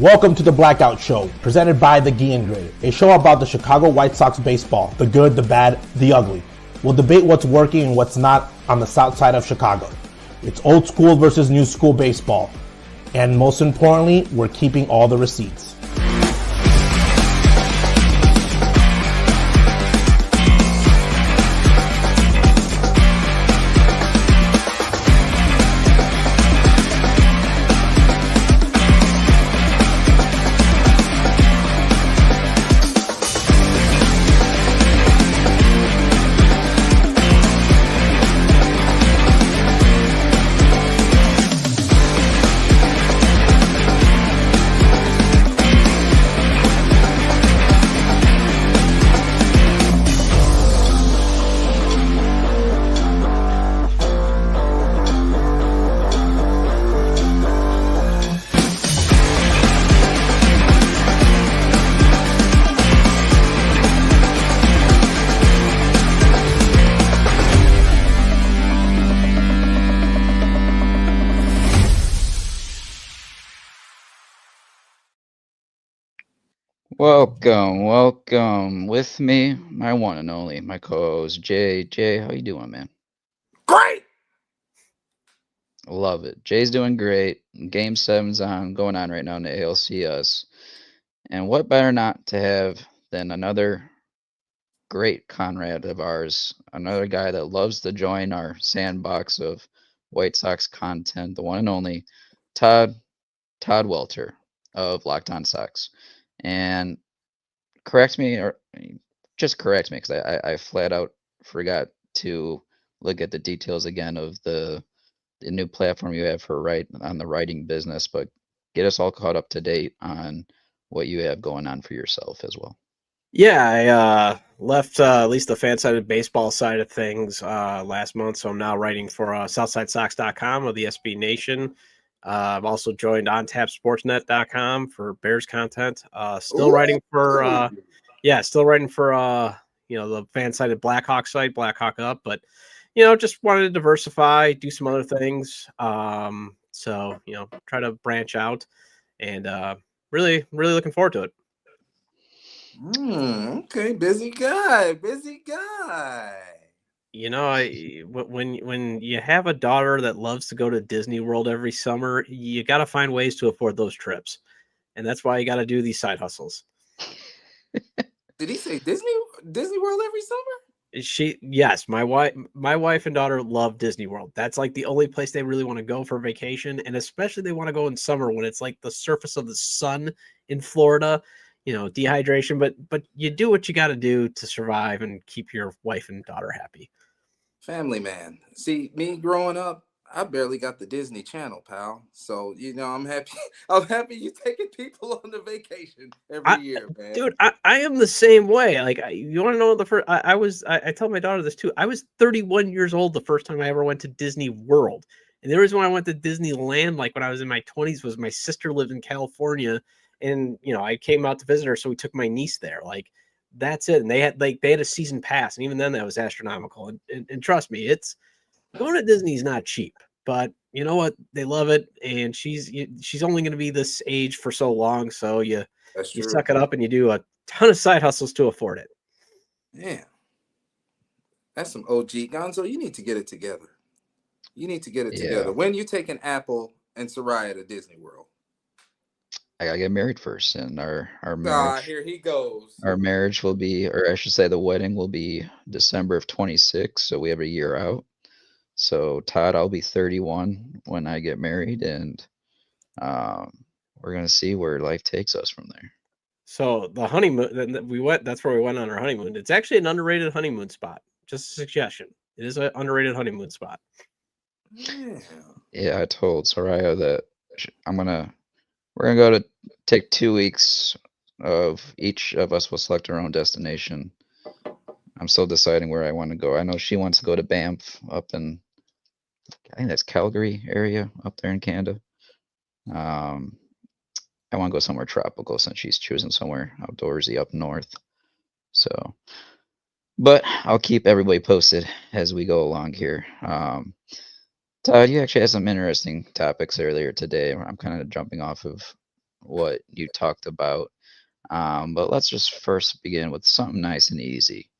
Welcome to the Blackout Show, presented by the Guillen Grid, a show about the Chicago White Sox baseball, the good, the bad, the ugly. We'll debate what's working and what's not on the south side of Chicago. It's old school versus new school baseball. And most importantly, we're keeping all the receipts. Welcome with me, my one and only, my co-host Jay. Jay, how you doing, man? Great. Love it. Jay's doing great. Game 7's going on right now in the ALCS. And what better not to have than another great comrade of ours, another guy that loves to join our sandbox of White Sox content, the one and only Todd Welter of Locked On Sox. And correct me, or just correct me, because I flat out forgot to look at the details again of the new platform you have for on the writing business, but get us all caught up to date on what you have going on for yourself as well. Yeah, I left at least the fan-sided baseball side of things last month, so I'm now writing for SouthsideSox.com of the SB Nation. I've also joined OnTapSportsNet.com for Bears content. Still writing for the fan-sided Blackhawk site, Blackhawk Up, but just wanted to diversify, do some other things. So try to branch out, and really looking forward to it. Okay, busy guy. When you have a daughter that loves to go to Disney World every summer, you got to find ways to afford those trips. And that's why you got to do these side hustles. Did he say Disney World every summer? Yes, my wife and daughter love Disney World. That's like the only place they really want to go for vacation. And especially they want to go in summer when it's like the surface of the sun in Florida, dehydration, but you do what you got to do to survive and keep your wife and daughter happy. Family man. See, me growing up, I barely got the Disney Channel, pal. So, I'm happy. I'm happy you taking people on the vacation every year, man. Dude, I am the same way. Like, you want to know the first? I tell my daughter this too. I was 31 years old the first time I ever went to Disney World, and the reason why I went to Disneyland, like when I was in my 20s, was my sister lived in California, and I came out to visit her, so we took my niece there. Like, that's it. And they had a season pass, and even then that was astronomical. And trust me, it's going to Disney is not cheap, but you know what? They love it, and she's only going to be this age for so long, so you suck it up and you do a ton of side hustles to afford it. Yeah, that's some OG Gonzo. You need to get it together. Together. When you take an Apple and Soraya to Disney World? I gotta get married first, and our marriage. Here he goes. Our marriage will be, or I should say, the wedding will be December of 26. So we have a year out. So Todd, I'll be 31 when I get married, and we're gonna see where life takes us from there. So the honeymoon, that's where we went on our honeymoon. It's actually an underrated honeymoon spot. Just a suggestion. It is an underrated honeymoon spot. Yeah, I told Soraya that we're gonna go to take 2 weeks of each of us will select our own destination. I'm still deciding where I want to go. I know she wants to go to Banff up in, I think that's Calgary area up there in Canada. I want to go somewhere tropical since she's choosing somewhere outdoorsy up north. So, but I'll keep everybody posted as we go along here. Todd, you actually had some interesting topics earlier today. I'm kind of jumping off of what you talked about. But let's just first begin with something nice and easy.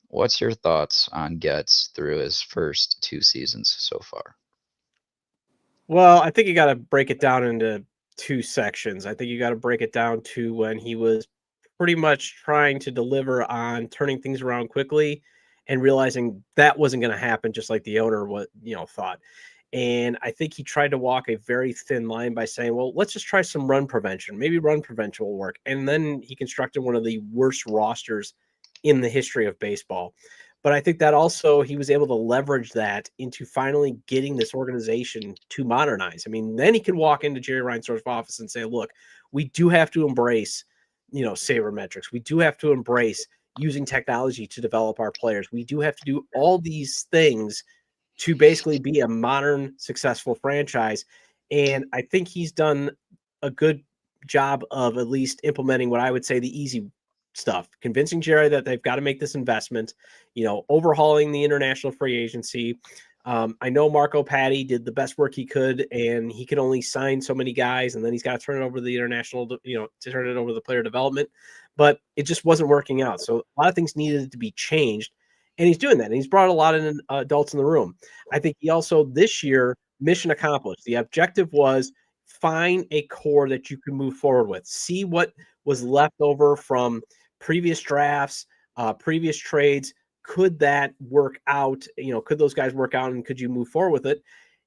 What's your thoughts on Getz through his first 2 seasons so far? Well, I think you got to break it down into two sections. I think you got to break it down to when he was pretty much trying to deliver on turning things around quickly and realizing that wasn't going to happen, just like the owner thought. And I think he tried to walk a very thin line by saying, well, let's just try some run prevention. Maybe run prevention will work. And then he constructed one of the worst rosters in the history of baseball. But I think that also he was able to leverage that into finally getting this organization to modernize. I mean, then he can walk into Jerry Reinsdorf's office and say, look, we do have to embrace, sabermetrics. We do have to embrace using technology to develop our players. We do have to do all these things to basically be a modern, successful franchise. And I think he's done a good job of at least implementing what I would say the easy stuff, convincing Jerry that they've got to make this investment, overhauling the international free agency. I know Marco Patti did the best work he could, and he could only sign so many guys, and then he's got to turn it over to the international, to turn it over to the player development, but it just wasn't working out. So a lot of things needed to be changed, and he's doing that. And he's brought a lot of adults in the room. I think he also, this year, mission accomplished. The objective was find a core that you can move forward with, see what was left over from previous drafts, previous trades. Could that work out? Could those guys work out, and could you move forward with it?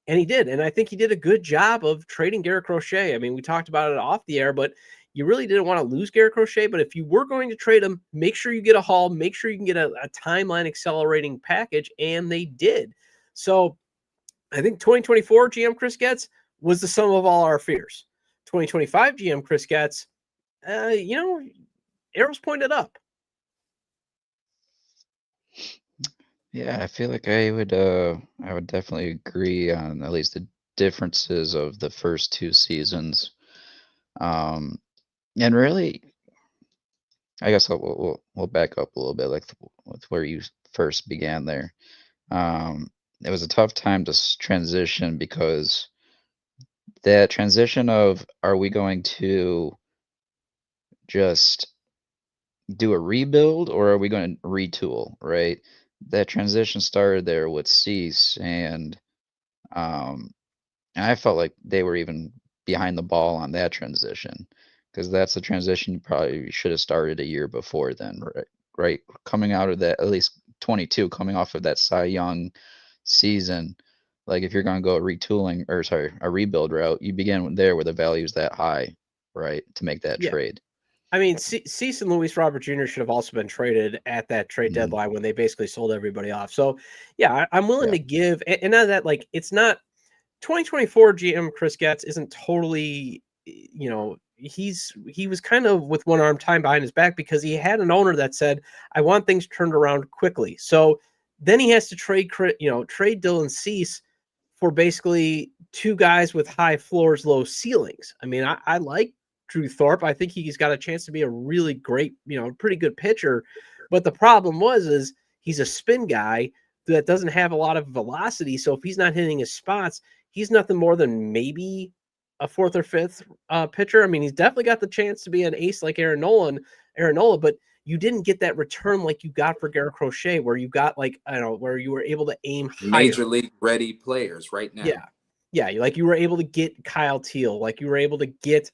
And he did. And I think he did a good job of trading Garrett Crochet. I mean, we talked about it off the air, but you really didn't want to lose Garrett Crochet. But if you were going to trade him, make sure you get a haul, make sure you can get a timeline accelerating package. And they did. So I think 2024 GM Chris Getz was the sum of all our fears. 2025 GM Chris Getz, arrows pointed up. Yeah, I feel like I would definitely agree on at least the differences of the first 2 seasons. And really, I guess we'll back up a little bit, like with where you first began there. It was a tough time to transition, because that transition of, are we going to just do a rebuild, or are we going to retool, right? That transition started there with Cease, and I felt like they were even behind the ball on that transition, because that's the transition you probably should have started a year before then, right? Right, coming out of that, at least 22, coming off of that Cy Young season. Like, if you're going to go a rebuild route, you begin there where the value is that high, right, to make that trade. I mean, Cease and Luis Robert Jr. should have also been traded at that trade deadline when they basically sold everybody off. So, yeah, I'm willing to give. And now that, like, it's not 2024 GM Chris Getz isn't totally, he was kind of with one arm tied behind his back, because he had an owner that said, I want things turned around quickly. So then he has to trade Dylan Cease for basically two guys with high floors, low ceilings. I mean, I like Drew Thorpe. I think he's got a chance to be a really great, pretty good pitcher. But the problem is he's a spin guy that doesn't have a lot of velocity. So if he's not hitting his spots, he's nothing more than maybe a fourth or fifth pitcher. I mean, he's definitely got the chance to be an ace like Aaron Nola, but you didn't get that return like you got for Garrett Crochet, where you got where you were able to aim higher. Major league ready players right now. Yeah, like you were able to get Kyle Teal, like you were able to get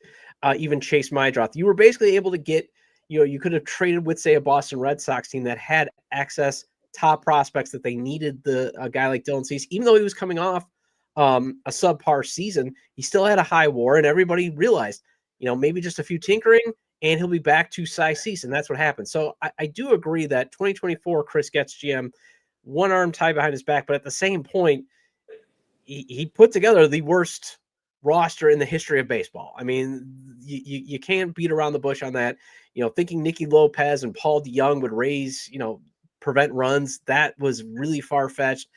even Chase Meidroth. You were basically able to get, you could have traded with, say, a Boston Red Sox team that had access top prospects that they needed. A guy like Dylan Cease, even though he was coming off a subpar season, he still had a high WAR, and everybody realized, maybe just a few tinkering, and he'll be back to Cy Cease, and that's what happened. So I do agree that 2024 Chris Getz GM, one arm tied behind his back, but at the same point, he put together the worst roster in the history of baseball. I mean, you can't beat around the bush on that. Thinking Nicky Lopez and Paul DeYoung would prevent runs, that was really far-fetched.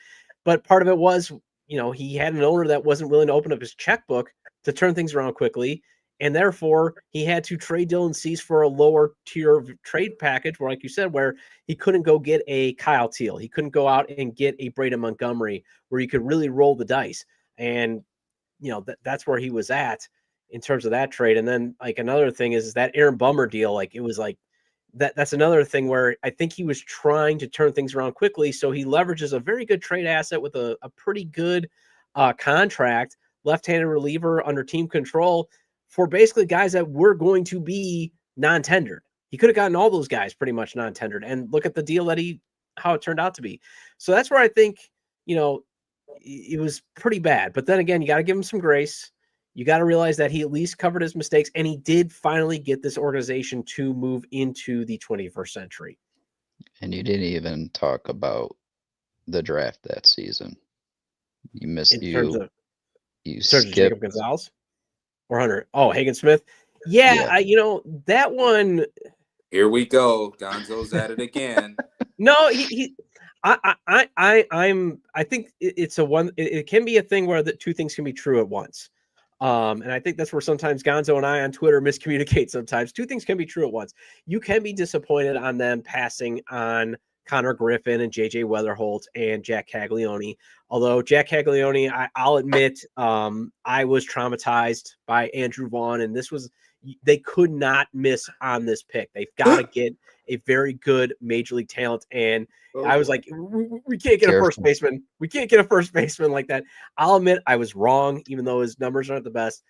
But part of it was, he had an owner that wasn't willing to open up his checkbook to turn things around quickly. And therefore, he had to trade Dylan Cease for a lower tier trade package, where, like you said, where he couldn't go get a Kyle Teal. He couldn't go out and get a Braden Montgomery, where you could really roll the dice. And, that's where he was at. in terms of that trade. And then like another thing is that Aaron Bummer deal. Like it was like that's another thing where I think he was trying to turn things around quickly. So he leverages a very good trade asset with a pretty good contract, left-handed reliever under team control for basically guys that were going to be non-tendered. He could have gotten all those guys pretty much non-tendered, and look at the deal that how it turned out to be. So that's where I think, it was pretty bad. But then again, you got to give him some grace. You got to realize that he at least covered his mistakes, and he did finally get this organization to move into the 21st century. And you didn't even talk about the draft that season. You missed you skipped Jacob Gonzalez or Hunter. Oh, Hagen Smith. Yeah. That one. Here we go. Gonzo's at it again. No, I think it's it can be a thing where the two things can be true at once. And I think that's where sometimes Gonzo and I on Twitter miscommunicate sometimes. Two things can be true at once. You can be disappointed on them passing on Connor Griffin and JJ Weatherholt and Jack Caglione. Although Jack Caglione, I'll admit, I was traumatized by Andrew Vaughn, and they could not miss on this pick. They've got to get a very good major league talent. And I was like, we can't get a first baseman. We can't get a first baseman like that. I'll admit I was wrong, even though his numbers aren't the best.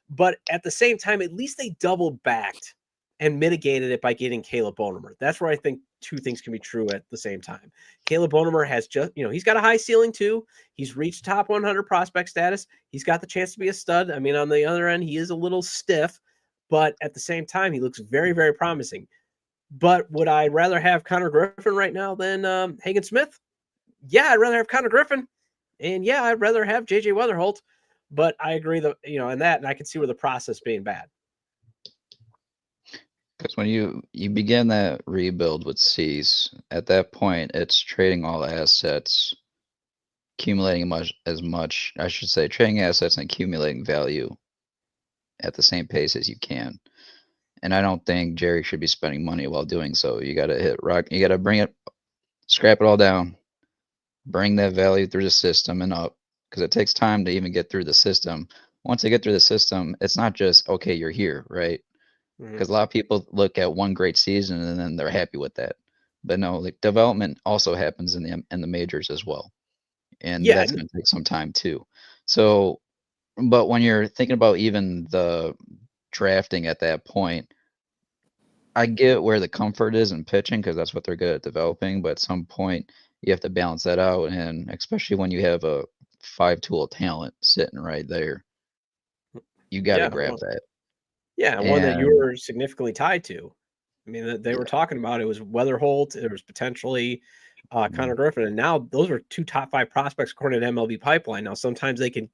But at the same time, at least they doubled backed and mitigated it by getting Caleb Bonemer. That's where I think two things can be true at the same time. Caleb Bonemer has just, he's got a high ceiling too. He's reached top 100 prospect status. He's got the chance to be a stud. I mean, on the other end, he is a little stiff, but at the same time, he looks very, very promising. But would I rather have Connor Griffin right now than Hagen Smith? Yeah, I'd rather have Connor Griffin. And yeah, I'd rather have JJ Weatherholt. But I agree that, in that, and I can see where the process being bad. Because when you begin that rebuild with Cease, at that point, it's trading all assets, accumulating trading assets and accumulating value at the same pace as you can. And I don't think Jerry should be spending money while doing so. You got to hit rock. You got to scrap it all down, bring that value through the system and up, because it takes time to even get through the system. Once they get through the system, it's not just, okay, you're here, right? Because a lot of people look at one great season and then they're happy with that. But no, like development also happens in the majors as well. And that's going to take some time too. So, but when you're thinking about even the drafting at that point, I get where the comfort is in pitching because that's what they're good at developing. But at some point, you have to balance that out. And especially when you have a 5-tool talent sitting right there, you got to grab that. Yeah, one that you were significantly tied to. I mean, they were talking about it was Weatherholt. There was potentially Connor Griffin. And now those are 2 top 5 prospects according to MLB Pipeline. Now, sometimes they can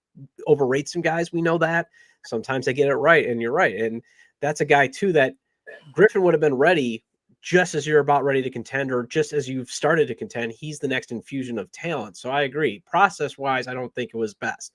overrate some guys. We know that. Sometimes they get it right, and you're right. And that's a guy, too, that Griffin would have been ready just as you're about ready to contend or just as you've started to contend. He's the next infusion of talent. So I agree. Process-wise, I don't think it was best.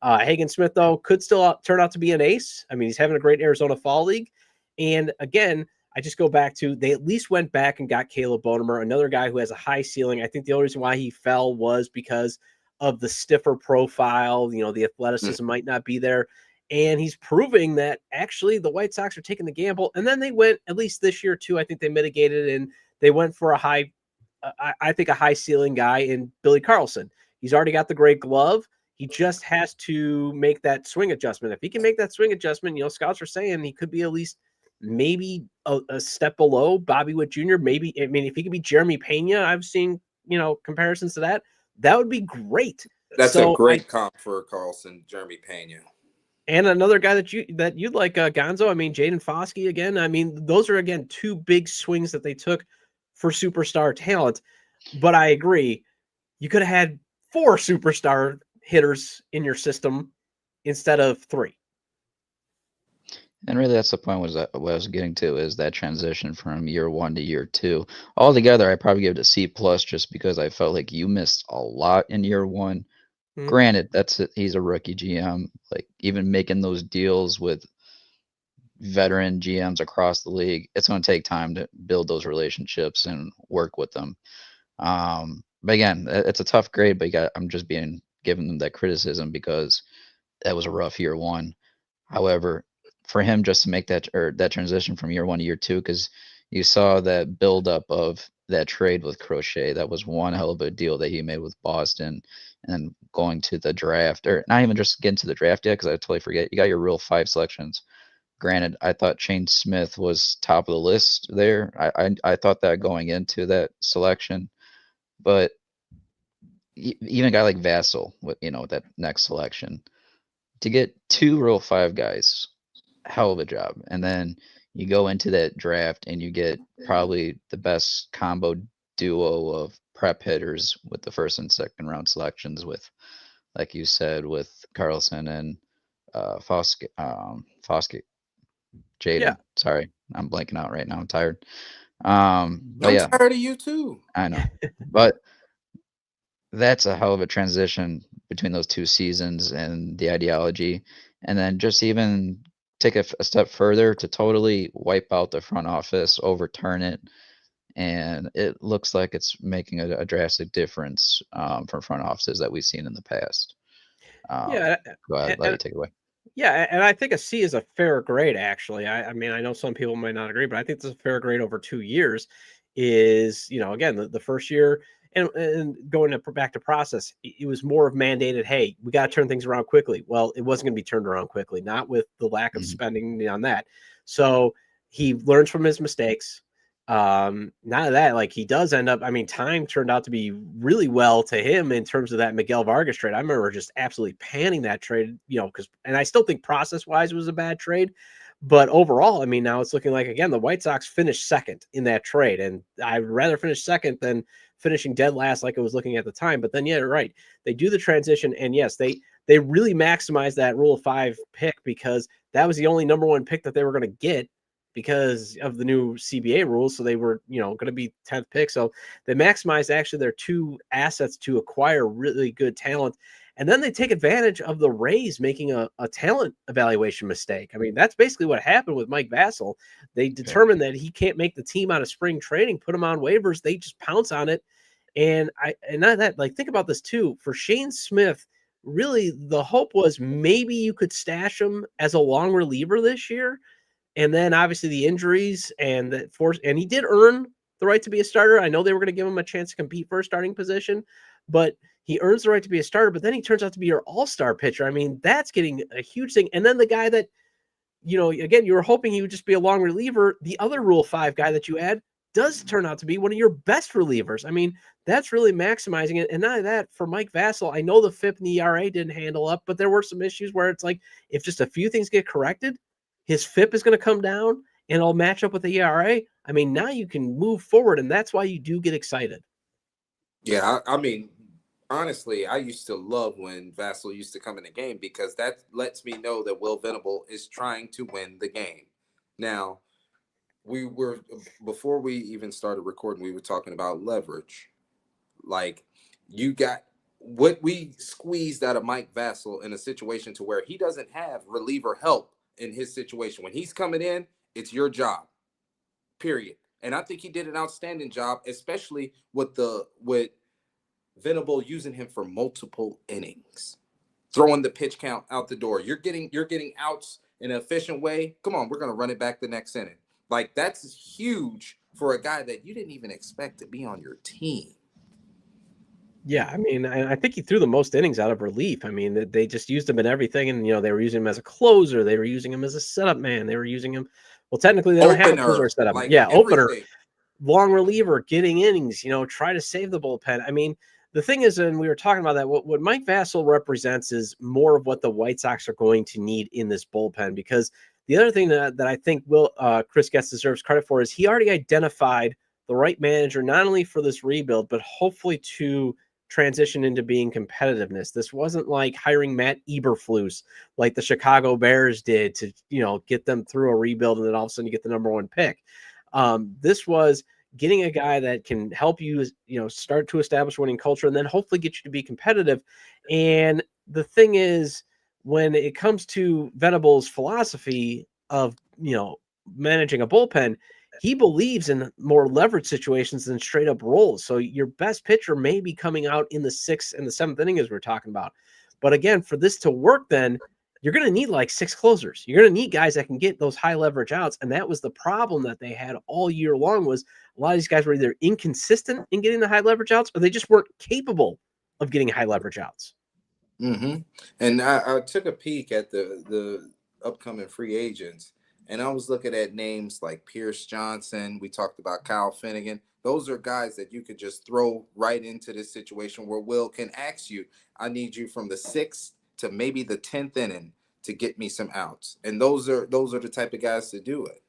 Hagen Smith, though, could still turn out to be an ace. I mean, he's having a great Arizona Fall League. And again, I just go back to they at least went back and got Caleb Bonemer, another guy who has a high ceiling. I think the only reason why he fell was because of the stiffer profile. The athleticism might not be there. And he's proving that actually the White Sox are taking the gamble. And then they went, at least this year too, I think they mitigated and they went for a high ceiling guy in Billy Carlson. He's already got the great glove. He just has to make that swing adjustment. If he can make that swing adjustment, scouts are saying he could be at least maybe a step below Bobby Witt Jr. Maybe, I mean, if he could be Jeremy Pena, I've seen, comparisons to that. That would be great. That's a great comp for Carlson, Jeremy Pena. And another guy that you'd like, Gonzo. I mean, Jaden Foskey again. I mean, those are, again, 2 big swings that they took for superstar talent. But I agree. You could have had 4 superstar hitters in your system instead of 3. And really, that's the point what I was getting to is that transition from year 1 to year 2. Altogether, I probably give it a C+ just because I felt like you missed a lot in year 1. Granted, he's a rookie GM. Like even making those deals with veteran GMs across the league, it's going to take time to build those relationships and work with them. But again, it's a tough grade. But I'm just giving them that criticism because that was a rough year 1. However, for him just to make that transition from year 1 to year 2, because you saw that buildup of that trade with Crochet. That was one hell of a deal that he made with Boston, and going to the draft, or not even just getting to the draft yet, because I totally forget. You got your real 5 selections. Granted, I thought Shane Smith was top of the list there. I thought that going into that selection, but even a guy like Vassell, with that next selection, to get 2 Rule 5 guys, hell of a job. And then you go into that draft and you get probably the best combo duo of prep hitters with the first and second round selections, with, like you said, with Carlson and Foskett. Jaden. Yeah. Sorry, I'm blanking out right now. I'm tired. But I'm tired of you too. I know. But that's a hell of a transition between those 2 seasons and the ideology. And then just even take a step further to totally wipe out the front office, overturn it. And it looks like it's making a drastic difference from front offices that we've seen in the past. Yeah. Go ahead, let you take it away. Yeah, and I think a C is a fair grade, actually. I mean, I know some people might not agree, but I think this is a fair grade over 2 years. Is, again, the first year and going back to process, it was more of mandated, hey, we got to turn things around quickly. Well, it wasn't going to be turned around quickly, not with the lack of spending on that. So he learns from his mistakes. None of that, like, he does end up, I mean, time turned out to be really well to him in terms of that Miguel Vargas trade. I remember just absolutely panning that trade, and I still think process wise it was a bad trade, but overall, I mean, now it's looking like, again, the White Sox finished second in that trade, and I'd rather finish second than finishing dead last like I was looking at the time. But then, yeah, you're right, they do the transition, and yes, they really maximize that Rule of 5 pick, because that was the only number 1 pick that they were going to get because of the new CBA rules. So they were, going to be 10th pick. So they maximized actually their 2 assets to acquire really good talent. And then they take advantage of the Rays making a talent evaluation mistake. I mean, that's basically what happened with Mike Vassell. They determined that he can't make the team out of spring training, put him on waivers. They just pounce on it. And not that, like, think about this too. For Shane Smith, really the hope was maybe you could stash him as a long reliever this year. And then obviously the injuries and and he did earn the right to be a starter. I know they were going to give him a chance to compete for a starting position, but he earns the right to be a starter. But then he turns out to be your all-star pitcher. I mean, that's getting a huge thing. And then the guy that, again, you were hoping he would just be a long reliever. The other Rule 5 guy that you add does turn out to be one of your best relievers. I mean, that's really maximizing it. And not that, for Mike Vassell, I know the FIP and the ERA didn't handle up, but there were some issues where it's like, if just a few things get corrected, his FIP is going to come down and it'll match up with the ERA. I mean, now you can move forward, and that's why you do get excited. Yeah, I mean, honestly, I used to love when Vassell used to come in the game, because that lets me know that Will Venable is trying to win the game. Now, before we even started recording, we were talking about leverage. Like, you got what we squeezed out of Mike Vassell in a situation to where he doesn't have reliever help in his situation. When he's coming in, it's your job, period. And I think he did an outstanding job, especially with Venable using him for multiple innings, throwing the pitch count out the door. You're getting outs in an efficient way. Come on, we're going to run it back the next inning. Like, that's huge for a guy that you didn't even expect to be on your team. Yeah, I mean, I think he threw the most innings out of relief. I mean, they just used him in everything, and they were using him as a closer. They were using him as a setup man. They were using him. Well, technically, they don't have a closer setup. Like, yeah, everything. Opener, long reliever, getting innings. Try to save the bullpen. I mean, the thing is, and we were talking about that. What Mike Vassell represents is more of what the White Sox are going to need in this bullpen. Because the other thing that I think Chris Getz deserves credit for is he already identified the right manager, not only for this rebuild, but hopefully to transition into being competitiveness. This wasn't like hiring Matt Eberflus like the Chicago Bears did to, get them through a rebuild and then all of a sudden you get the number 1 pick. This was getting a guy that can help you, start to establish winning culture and then hopefully get you to be competitive. And the thing is, when it comes to Venable's philosophy of, managing a bullpen, he believes in more leverage situations than straight up rolls. So your best pitcher may be coming out in the 6th and the 7th inning, as we're talking about. But again, for this to work, then you're going to need like 6 closers. You're going to need guys that can get those high leverage outs. And that was the problem that they had all year long, was a lot of these guys were either inconsistent in getting the high leverage outs, or they just weren't capable of getting high leverage outs. Mm-hmm. And I took a peek at the upcoming free agents, and I was looking at names like Pierce Johnson. We talked about Kyle Finnegan. Those are guys that you could just throw right into this situation where Will can ask you, I need you from the 6th to maybe the 10th inning to get me some outs. And those are the type of guys to do it.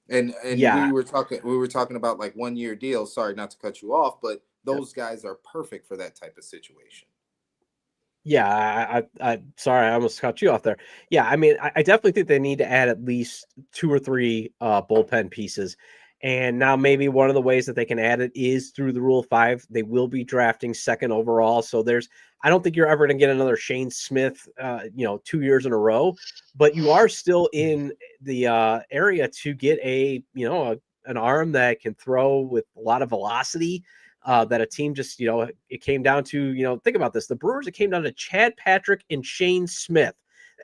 And Yeah. we were talking about like 1-year deals. Sorry not to cut you off, but those guys are perfect for that type of situation. Yeah, I sorry, I almost cut you off there. Yeah, I mean, I definitely think they need to add at least 2 or 3 bullpen pieces. And now maybe one of the ways that they can add it is through the Rule of 5. They will be drafting 2nd overall. So I don't think you're ever going to get another Shane Smith, 2 years in a row, but you are still in the area to get an arm that can throw with a lot of velocity. That a team just, it came down to, think about this. The Brewers, it came down to Chad Patrick and Shane Smith.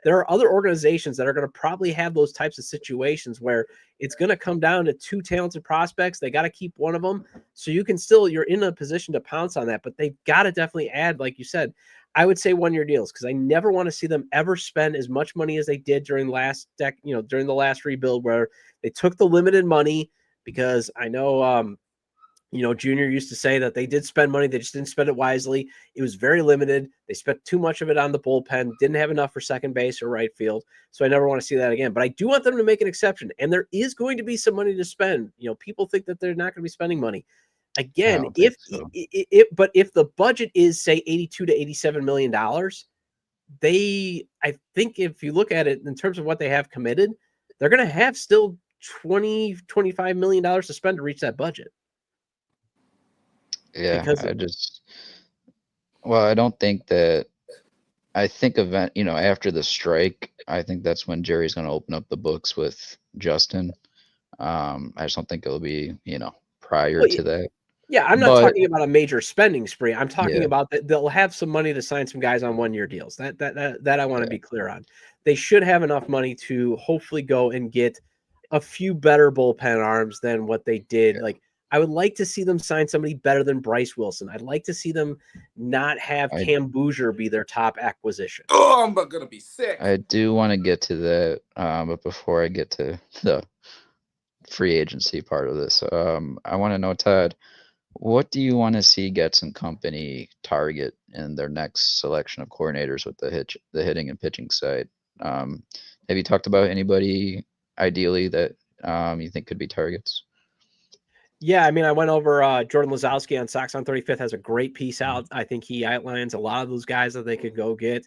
There are other organizations that are going to probably have those types of situations where it's going to come down to 2 talented prospects. They got to keep one of them. So you're in a position to pounce on that, but they've got to definitely add, like you said, I would say 1-year deals, because I never want to see them ever spend as much money as they did during during the last rebuild, where they took the limited money, because I know, Junior used to say that they did spend money. They just didn't spend it wisely. It was very limited. They spent too much of it on the bullpen, didn't have enough for second base or right field. So I never want to see that again. But I do want them to make an exception. And there is going to be some money to spend. People think that they're not going to be spending money. Again, if the budget is, say, $82 to $87 million, I think if you look at it in terms of what they have committed, they're going to have still $25 million to spend to reach that budget. Yeah, I don't think that. I think after the strike, I think that's when Jerry's going to open up the books with Justin. I just don't think it'll be, prior to that. Yeah, I'm not talking about a major spending spree. I'm talking about that they'll have some money to sign some guys on 1-year deals. That I want to be clear on. They should have enough money to hopefully go and get a few better bullpen arms than what they did. Yeah. Like, I would like to see them sign somebody better than Bryce Wilson. I'd like to see them not have Cam Bouger be their top acquisition. Oh, I'm going to be sick. I do want to get to that, but before I get to the free agency part of this, I want to know, Todd, what do you want to see Getz and company target in their next selection of coordinators with the hitting and pitching side? Have you talked about anybody ideally that you think could be targets? Yeah, I mean, I went over Jordan Lazowski on Sox on 35th, has a great piece out. I think he outlines a lot of those guys that they could go get.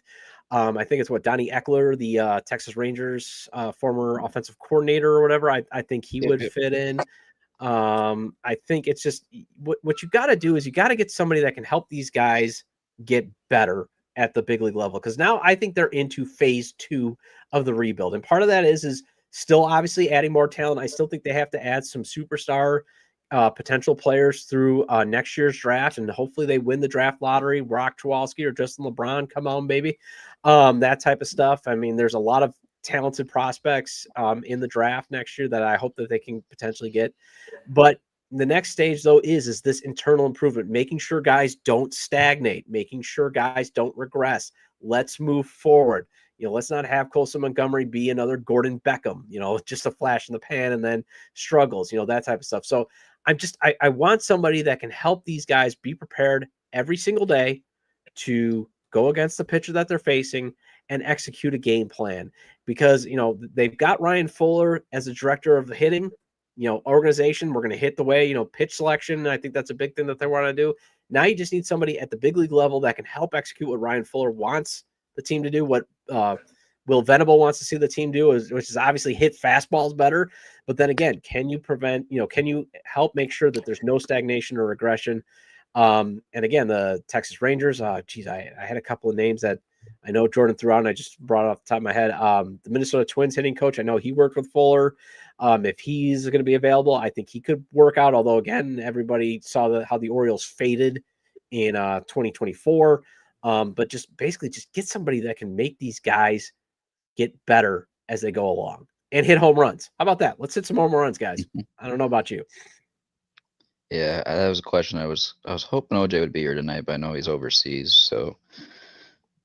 I think it's Donnie Eckler, the Texas Rangers former offensive coordinator or whatever. I think he would fit in. I think it's just what you got to do is you got to get somebody that can help these guys get better at the big league level, because now I think they're into phase 2 of the rebuild. And part of that is still obviously adding more talent. I still think they have to add some superstar potential players through next year's draft, and hopefully they win the draft lottery. Brock Kowalski or Justin LeBron, come on, baby. That type of stuff. I mean, there's a lot of talented prospects in the draft next year that I hope that they can potentially get. But the next stage, though, is this internal improvement, making sure guys don't stagnate, making sure guys don't regress. Let's move forward. Let's not have Colson Montgomery be another Gordon Beckham, just a flash in the pan and then struggles, that type of stuff. So I want somebody that can help these guys be prepared every single day to go against the pitcher that they're facing and execute a game plan, because, they've got Ryan Fuller as the director of the hitting, organization. We're going to hit the way, pitch selection. I think that's a big thing that they want to do. Now you just need somebody at the big league level that can help execute what Ryan Fuller wants the team to do, what Will Venable wants to see the team do, which is obviously hit fastballs better. But then again, can you can you help make sure that there's no stagnation or regression? And again, the Texas Rangers, I had a couple of names that I know Jordan threw out, and I just brought it off the top of my head. The Minnesota Twins hitting coach, I know he worked with Fuller. If he's going to be available, I think he could work out. Although, again, everybody saw how the Orioles faded in 2024. But just basically just get somebody that can make these guys get better as they go along and hit home runs. How about that? Let's hit some home runs, guys. I don't know about you. Yeah, that was a question I was hoping OJ would be here tonight, but I know he's overseas, so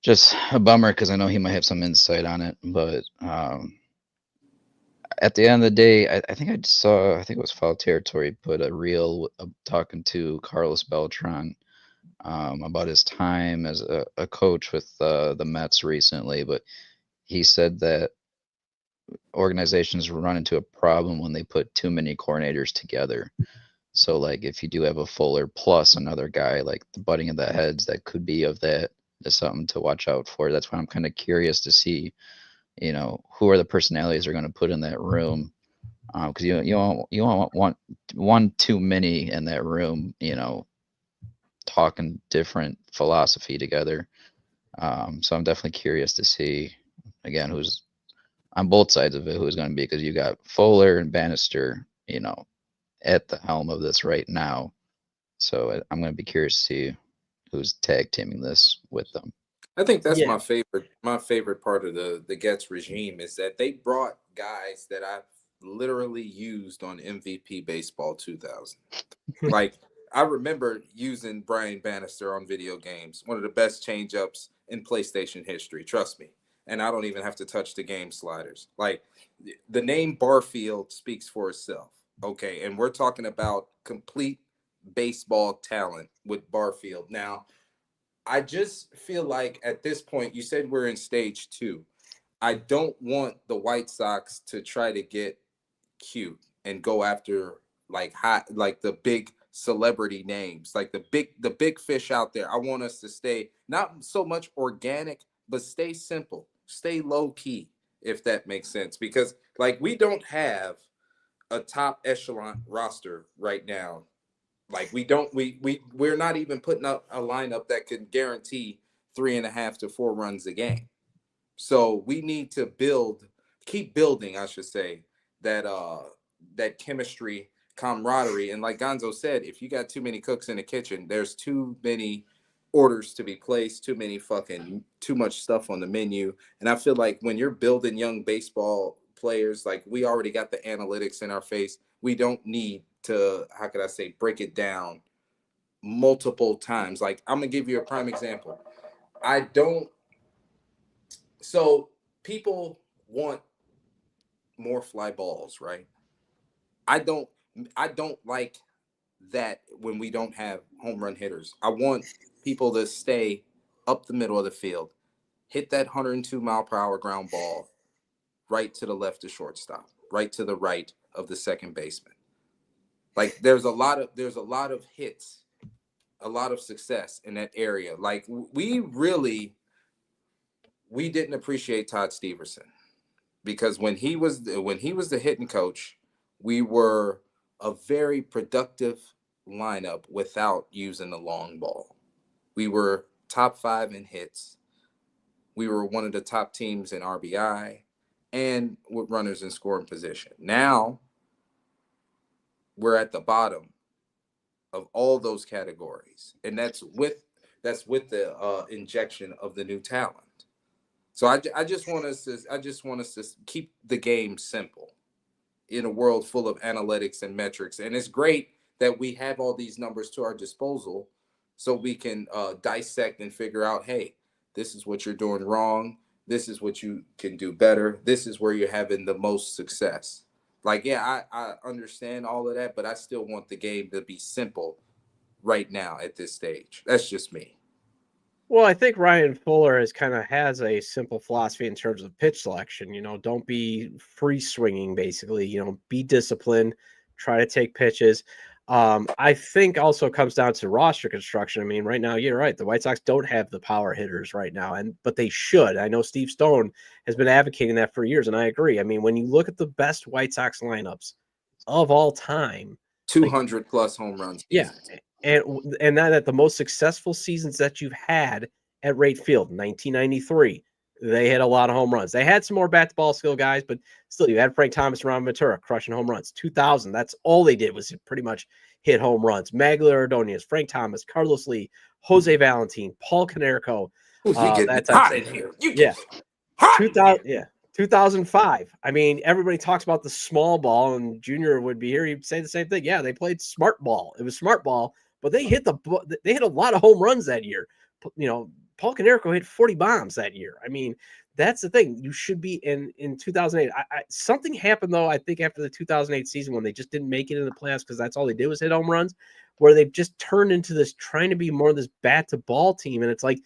just a bummer because I know he might have some insight on it. But at the end of the day, I think I saw, I think it was Foul Territory put a reel talking to Carlos Beltran about his time as a coach with the Mets recently, but he said that organizations run into a problem when they put too many coordinators together. So like if you do have a Fuller plus another guy, like the butting of the heads that could be of that is something to watch out for. That's why I'm kind of curious to see, you know, who are the personalities they're going to put in that room. Because you don't want one too many in that room, you know, talking different philosophy together. So I'm definitely curious to see, again, who's on both sides of it, who's going to be, because you got Fuller and Bannister, you know, at the helm of this right now. So I'm going to be curious to see who's tag teaming this with them. I think that's my favorite part of the Getz regime is that they brought guys that I've literally used on MVP Baseball 2000. Like, I remember using Brian Bannister on video games, one of the best changeups in PlayStation history, trust me. And I don't even have to touch the game sliders. Like, the name Barfield speaks for itself, okay? And we're talking about complete baseball talent with Barfield. Now, I just feel like at this point, you said we're in stage 2. I don't want the White Sox to try to get cute and go after like the big celebrity names, like the big fish out there. I want us to stay not so much organic, but stay simple, stay low key, if that makes sense. Because like we don't have a top echelon roster right now. Like we're not even putting up a lineup that could guarantee 3.5 to 4 runs a game. So we need to keep building, I should say, that chemistry, camaraderie. And like Gonzo said, if you got too many cooks in the kitchen, there's too many orders to be placed, too much stuff on the menu. And I feel like when you're building young baseball players, like we already got the analytics in our face. We don't need to, how could I say, break it down multiple times. Like I'm going to give you a prime example. So people want more fly balls, right? I don't like that when we don't have home run hitters. I want people to stay up the middle of the field, hit that 102 mile per hour ground ball right to the left of shortstop, right to the right of the second baseman. Like there's a lot of hits, a lot of success in that area. Like we didn't appreciate Todd Steverson because when he was the hitting coach, we were a very productive lineup without using the long ball. We were top 5 in hits. We were one of the top teams in RBI and with runners in scoring position. Now we're at the bottom of all those categories, and that's with the injection of the new talent. So I just want us to keep the game simple in a world full of analytics and metrics. And it's great that we have all these numbers to our disposal so we can dissect and figure out, hey, this is what you're doing wrong. This is what you can do better. This is where you're having the most success. Like, yeah, I understand all of that, but I still want the game to be simple right now at this stage. That's just me. Well, I think Ryan Fuller has a simple philosophy in terms of pitch selection. You know, don't be free swinging, basically. You know, be disciplined, try to take pitches. I think also comes down to roster construction. I mean, right now, you're right. The White Sox don't have the power hitters right now, but they should. I know Steve Stone has been advocating that for years, and I agree. I mean, when you look at the best White Sox lineups of all time, 200 plus home runs. Yeah. And that at the most successful seasons that you've had at Wright Field, 1993, they hit a lot of home runs. They had some more bat to ball skill guys, but still, you had Frank Thomas, Ron Ventura crushing home runs. 2000, that's all they did was pretty much hit home runs. Magglio Ordonez, Frank Thomas, Carlos Lee, Jose Valentin, Paul Konerko. You get hot in here. You get hot. 2000, yeah. 2005. I mean, everybody talks about the small ball, and Junior would be here. He'd say the same thing. Yeah, they played smart ball. It was smart ball, but they hit a lot of home runs that year. Paul Konerko hit 40 bombs that year. I mean, that's the thing. You should be in 2008. Something happened though. I think after the 2008 season when they just didn't make it in the playoffs because that's all they did was hit home runs, where they've just turned into this trying to be more of this bat to ball team, and it's like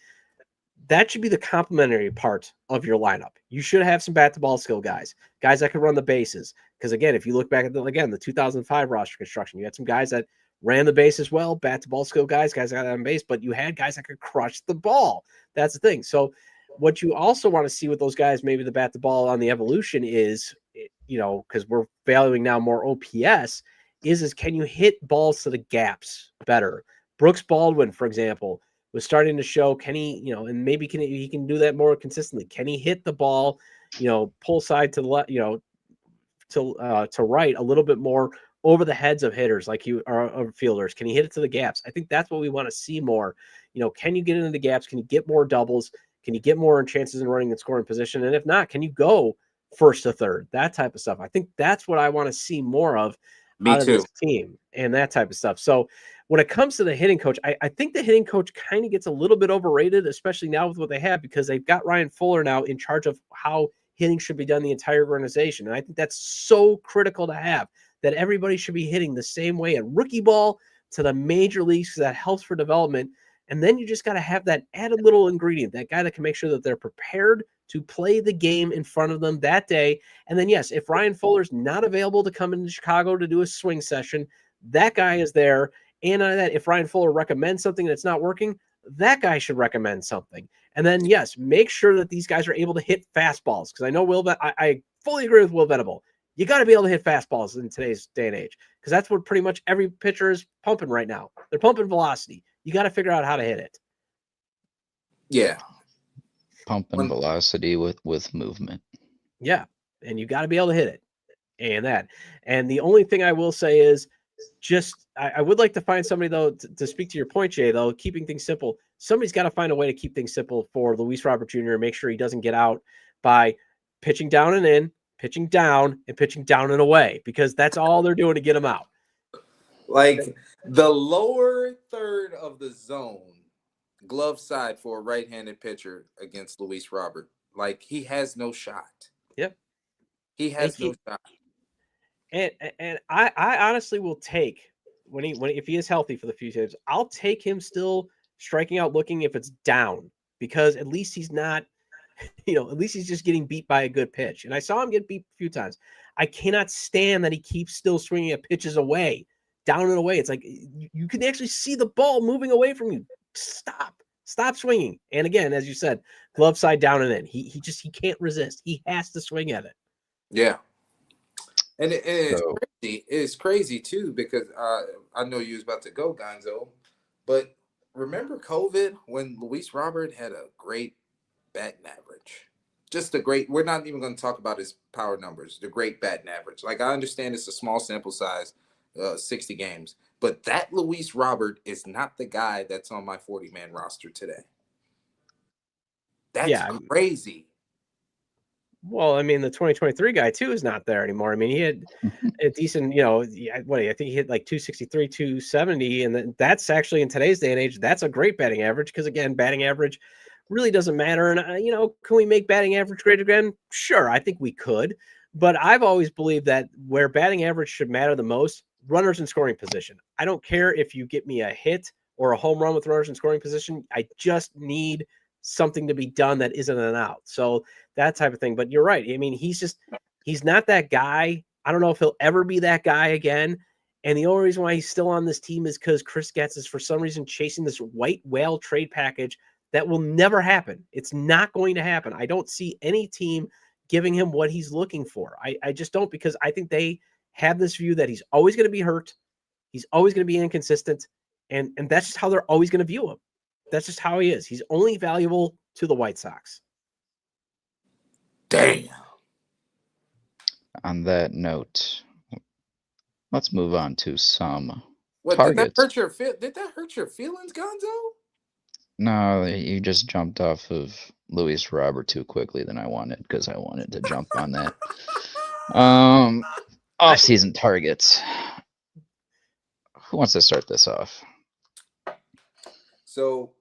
that should be the complementary part of your lineup. You should have some bat to ball skill guys that can run the bases. Because again, if you look back at the 2005 roster construction, you had some guys that ran the base as well, bat to ball skill guys that got on base, but you had guys that could crush the ball. That's the thing. So what you also want to see with those guys, maybe the bat to ball on the evolution is, because we're valuing now more OPS, is can you hit balls to the gaps better? Brooks Baldwin, for example, was starting to show, can he, and maybe he can do that more consistently. Can he hit the ball, pull side to the left, to right a little bit more over the heads of hitters or fielders? Can he hit it to the gaps? I think that's what we want to see more. Can you get into the gaps? Can you get more doubles? Can you get more chances in running and scoring position? And if not, can you go first to third? That type of stuff. I think that's what I want to see more of out of this team and that type of stuff. So when it comes to the hitting coach, I think the hitting coach kind of gets a little bit overrated, especially now with what they have, because they've got Ryan Fuller now in charge of how hitting should be done in the entire organization. And I think that's so critical to have, that everybody should be hitting the same way at rookie ball to the major leagues, because that helps for development. And then you just got to have that added little ingredient, that guy that can make sure that they're prepared to play the game in front of them that day. And then, yes, if Ryan Fuller's not available to come into Chicago to do a swing session, that guy is there. And on that, if Ryan Fuller recommends something that's not working, that guy should recommend something. And then, yes, make sure that these guys are able to hit fastballs. Because I know I fully agree with Will Venable. You got to be able to hit fastballs in today's day and age, because that's what pretty much every pitcher is pumping right now. They're pumping velocity. You got to figure out how to hit it. Yeah. Pumping velocity with movement. Yeah. And you got to be able to hit it. And the only thing I will say is, I would like to find somebody, though, to speak to your point, Jay, though, keeping things simple. Somebody's got to find a way to keep things simple for Luis Robert Jr. and make sure he doesn't get out by pitching down and in, pitching down and away, because that's all they're doing to get him out. Like the lower third of the zone, glove side for a right-handed pitcher against Luis Robert. Like, he has no shot. Yep. He has no shot. And I honestly will take if he is healthy for the few times, I'll take him still striking out looking if it's down, because at least he's not, at least he's just getting beat by a good pitch. And I saw him get beat a few times. I cannot stand that he keeps still swinging at pitches away, down and away. It's like you can actually see the ball moving away from you. Stop swinging. And again, as you said, glove side down and in. He can't resist. He has to swing at it. Yeah. And it's crazy too, because I know you was about to go, Gonzo, but remember COVID when Luis Robert had a great batting average? Just a great, we're not even going to talk about his power numbers, the great batting average. Like, I understand it's a small sample size, 60 games, but that Luis Robert is not the guy that's on my 40-man roster today. That's crazy. Well, I mean, the 2023 guy too is not there anymore. I mean, he had a decent, I think he hit like 263, 270. And that's actually, in today's day and age, that's a great batting average. Because again, batting average really doesn't matter. And, can we make batting average great again? Sure, I think we could. But I've always believed that where batting average should matter the most, runners in scoring position. I don't care if you get me a hit or a home run with runners in scoring position. I just need something to be done that isn't an out. So that type of thing. But you're right. I mean, he's not that guy. I don't know if he'll ever be that guy again. And the only reason why he's still on this team is because Chris Getz is for some reason chasing this white whale trade package that will never happen. It's not going to happen. I don't see any team giving him what he's looking for. I just don't, because I think they have this view that he's always going to be hurt. He's always going to be inconsistent. And that's just how they're always going to view him. That's just how he is. He's only valuable to the White Sox. Damn. On that note, let's move on to some What, targets. Did that hurt your feelings, Gonzo? No, you just jumped off of Luis Robert too quickly than I wanted because I wanted to jump on that. Off-season targets. Who wants to start this off? So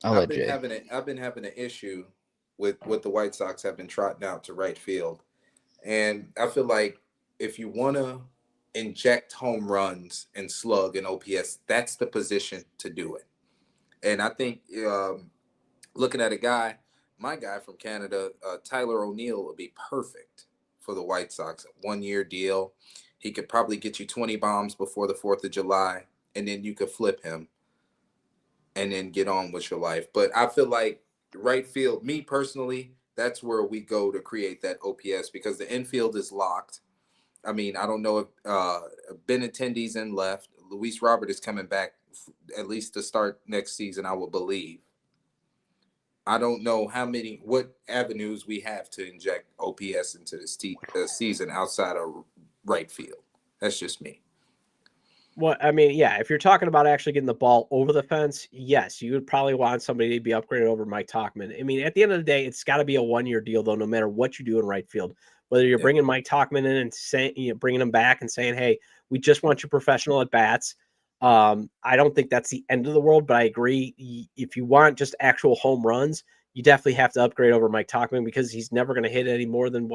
I'll let Jay. I've been having an issue with what the White Sox have been trotting out to right field, and I feel like if you want to inject home runs and slug and OPS, that's the position to do it. And I think looking at my guy from Canada, Tyler O'Neill, would be perfect for the White Sox. 1-year deal. He could probably get you 20 bombs before the 4th of July, and then you could flip him and then get on with your life. But I feel like right field, me personally, that's where we go to create that OPS because the infield is locked. I mean, I don't know if Benintendi's in left. Luis Robert is coming back at least to start next season, I would believe. I don't know what avenues we have to inject OPS into this season outside of right field. That's just me. Well, I mean, yeah, if you're talking about actually getting the ball over the fence, yes, you would probably want somebody to be upgraded over Mike Tauchman. I mean, at the end of the day, it's got to be a 1-year deal, though, no matter what you do in right field. Whether you're bringing Mike Tauchman in and saying, bringing him back and saying, hey, we just want you professional at bats. I don't think that's the end of the world, but I agree. If you want just actual home runs, you definitely have to upgrade over Mike Tauchman because he's never going to hit any more than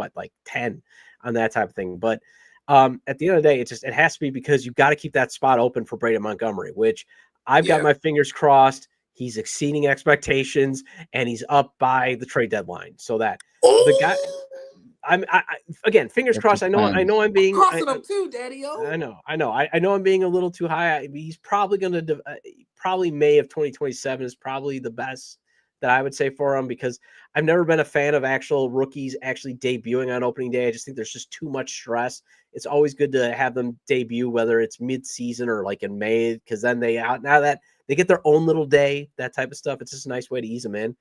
10 on that type of thing. But at the end of the day, it has to be because you've got to keep that spot open for Braden Montgomery, which I've got my fingers crossed. He's exceeding expectations and he's up by the trade deadline. So that the guy, again, fingers crossed. I know I'm being crossing them too, Daddy-O. I know I'm being a little too high. He's probably going to probably May of 2027 is probably the best that I would say for him because I've never been a fan of actual rookies actually debuting on opening day. I just think there's just too much stress. It's always good to have them debut, whether it's mid-season or like in May, because then now that they get their own little day, that type of stuff. It's just a nice way to ease them in.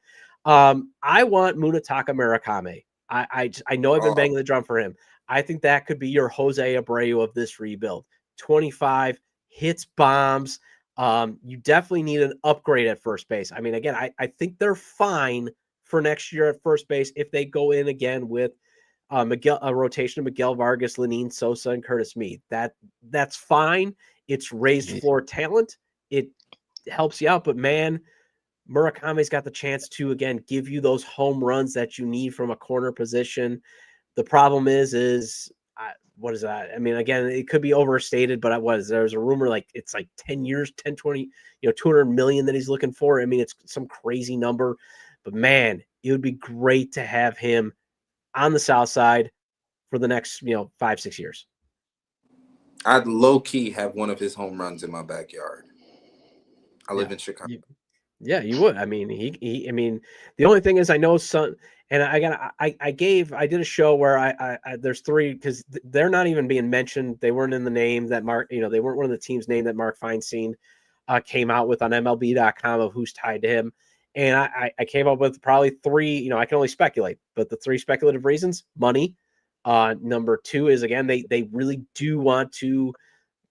I want Munetaka Murakami. I know I've been banging the drum for him. I think that could be your Jose Abreu of this rebuild. 25 hits, bombs. You definitely need an upgrade at first base. I mean, again, I think they're fine for next year at first base if they go in again with a rotation of Miguel Vargas, Lenine Sosa, and Curtis Meade. That's fine. It's raised floor talent. It helps you out, but man, Murakami's got the chance to again give you those home runs that you need from a corner position. The problem is what is that? I mean, again, it could be overstated, but there's a rumor like it's like 10 years, 10, 20, 200 million that he's looking for. I mean, it's some crazy number, but man, it would be great to have him on the South Side for the next, 5-6 years. I'd low key have one of his home runs in my backyard. I live in Chicago. Yeah, you would. I mean, I mean, the only thing is I know some, and I did a show where I there's 3 because they're not even being mentioned. They weren't in the name that Mark, they weren't one of the teams' name that Mark Feinstein came out with on MLB.com of who's tied to him. And I came up with probably 3, I can only speculate, but the 3 speculative reasons: money. Number 2 is, again, they really do want to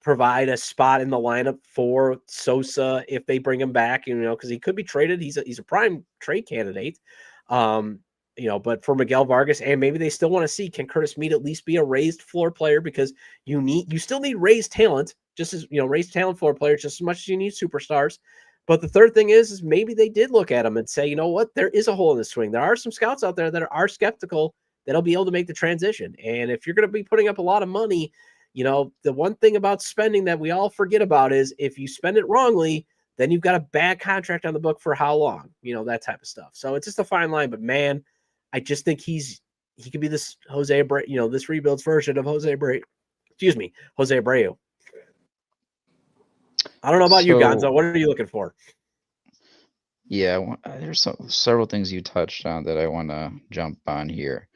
provide a spot in the lineup for Sosa if they bring him back, because he could be traded. He's a prime trade candidate. But for Miguel Vargas, and maybe they still want to see, can Curtis Meade at least be a raised floor player, because you still need raised talent, just as raised talent floor players just as much as you need superstars. But the third thing is maybe they did look at him and say, you know what, there is a hole in the swing. There are some scouts out there that are skeptical that'll be able to make the transition. And if you're going to be putting up a lot of money, the one thing about spending that we all forget about is if you spend it wrongly, then you've got a bad contract on the book for how long, that type of stuff. So it's just a fine line, but man, I just think he could be this Jose Abreu, this rebuild's version of Jose Abreu. Jose Abreu. I don't know about you, Gonzo. What are you looking for? Yeah, there's several things you touched on that I want to jump on here.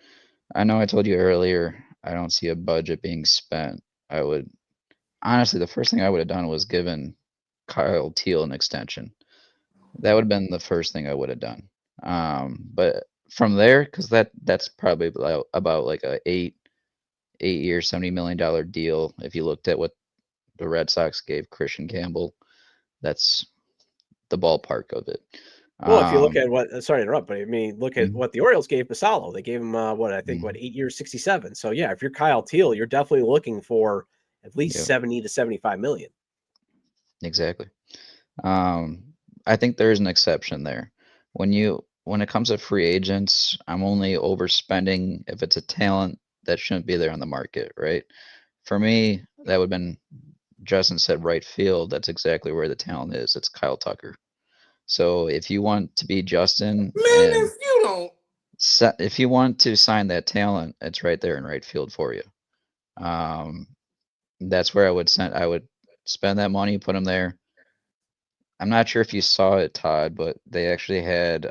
I know I told you earlier, I don't see a budget being spent. Honestly, the first thing I would have done was given Kyle Teal an extension. That would have been the first thing I would have done. But from there, because that's probably about like a 8-year, $70 million deal. If you looked at what the Red Sox gave Christian Campbell, that's the ballpark of it. Well, if you look at what, sorry to interrupt, but I mean, look at Mhm. what the Orioles gave Basallo. They gave him what I think Mhm. 8 years, 67. So yeah, if you're Kyle Teal, you're definitely looking for at least Yep. 70 to 75 million. Exactly. I think there is an exception there. When it comes to free agents, I'm only overspending if it's a talent that shouldn't be there on the market, right? For me, that would have been Justin said right field. That's exactly where the talent is. It's Kyle Tucker. So if you want to be Justin Man, and if you don't, if you want to sign that talent, it's right there in right field for you. Um, that's where I would spend that money, put him there. I'm not sure if you saw it, Todd, but they actually had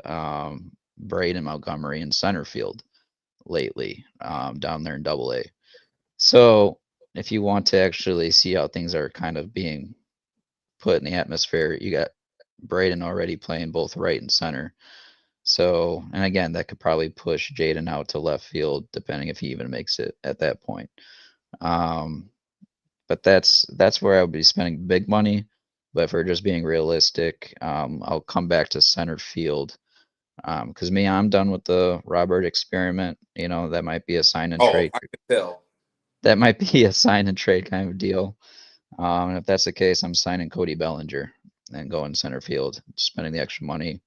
Braden Montgomery in center field lately, down there in Double A. So if you want to actually see how things are kind of being put in the atmosphere, you got Braden already playing both right and center. So, and again, that could probably push Jaden out to left field, depending if he even makes it at that point. But that's where I would be spending big money. But if we're just being realistic, I'll come back to center field. Because me, I'm done with the Robert experiment. You know, that might be a sign and oh, trade. I can tell. That might be a sign and trade kind of deal. And if that's the case, I'm signing Cody Bellinger and going center field, spending the extra money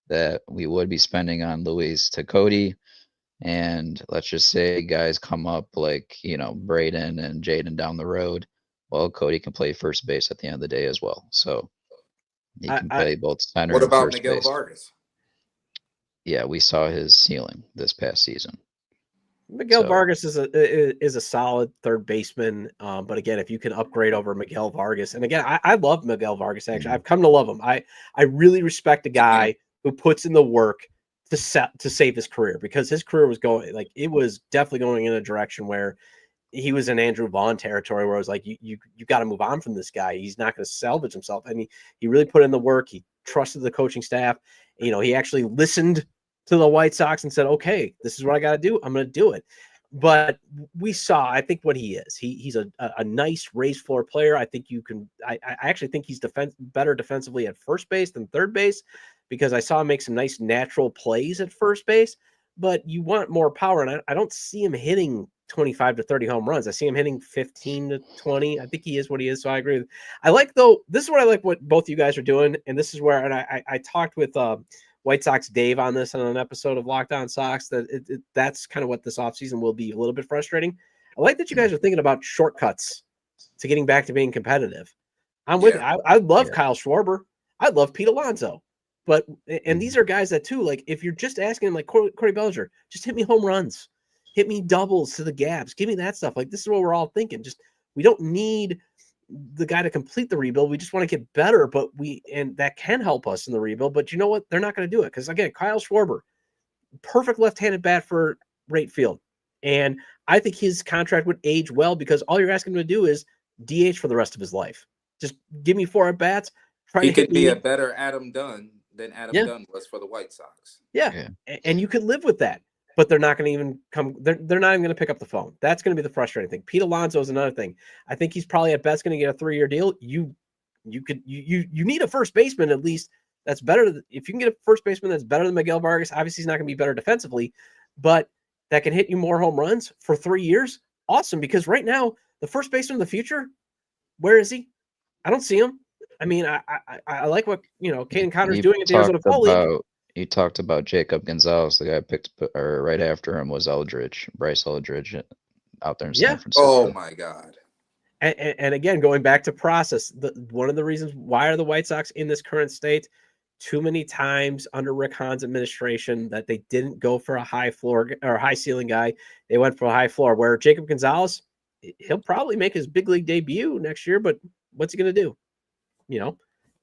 that we would be spending on Luis to Cody. And let's just say guys come up like, you know, Braden and Jaden down the road. Well, Cody can play first base at the end of the day as well. So he can play both center What and about first Miguel base. Vargas? Yeah, we saw his ceiling this past season. Miguel So- Vargas is a solid third baseman. But again, if you can upgrade over Miguel Vargas, and again, I love Miguel Vargas. Actually, Mhm. I've come to love him. I really respect a guy who puts in the work to save his career, because his career was going, like, it was definitely going in a direction where he was in Andrew Vaughn territory, where I was like, you got to move on from this guy. He's not going to salvage himself. And he really put in the work. He trusted the coaching staff. You know, he actually listened to the White Sox and said, okay, this is what I got to do. I'm going to do it. But we saw, I think, what he is. He's a nice raised floor player. I think you can, I actually think he's better defensively at first base than third base, because I saw him make some nice natural plays at first base. But you want more power, and I don't see him hitting 25 to 30 home runs. I see him hitting 15 to 20. I think he is what he is. So I agree. I like, though, this is what I like what both you guys are doing. And this is where, and I talked with White Sox Dave on this on an episode of Locked On Sox, that that's kind of what this offseason will be a little bit frustrating. I like that you guys are thinking about shortcuts to getting back to being competitive. I'm with you. I love Kyle Schwarber. I love Pete Alonso. But, and these are guys that too, like, if you're just asking him, like Cody Bellinger, just hit me home runs, hit me doubles to the gaps, give me that stuff. Like, this is what we're all thinking. Just, we don't need the guy to complete the rebuild. We just want to get better, and that can help us in the rebuild. But you know what? They're not going to do it, because again, Kyle Schwarber, perfect left-handed bat for right field, and I think his contract would age well, because all you're asking him to do is DH for the rest of his life. Just give me 4 at bats. He could be a better Adam Dunn than Adam Dunn was for the White Sox. Yeah. And you could live with that. But they're not going to even come. They're not even going to pick up the phone. That's going to be the frustrating thing. Pete Alonso is another thing. I think he's probably at best going to get a 3-year deal. You need a first baseman at least that's better. If you can get a first baseman that's better than Miguel Vargas, obviously he's not going to be better defensively, but that can hit you more home runs for 3 years. Awesome, because right now the first baseman of the future, where is he? I don't see him. I mean, I like what Caden Connor's doing at the Arizona Fall League. You talked about Jacob Gonzalez. The guy picked right after him was Bryce Eldridge, out there in San Francisco. Oh my God! And again, going back to process, one of the reasons why are the White Sox in this current state, too many times under Rick Hahn's administration that they didn't go for a high floor or high ceiling guy. They went for a high floor, where Jacob Gonzalez, he'll probably make his big league debut next year, but what's he going to do?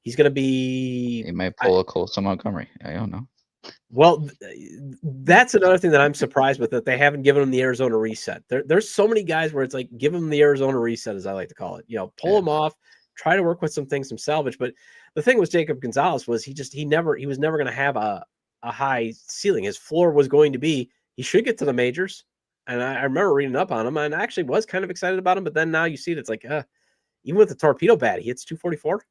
He's going to be... He might pull a Colson Montgomery. I don't know. Well, that's another thing that I'm surprised with, that they haven't given him the Arizona reset. There's so many guys where it's like, give him the Arizona reset, as I like to call it. Pull him off, try to work with some salvage. But the thing with Jacob Gonzalez was he was never going to have a high ceiling. His floor was going to be, he should get to the majors. And I remember reading up on him, and I actually was kind of excited about him. But then now you see it, it's like, even with the torpedo bat, he hits 244.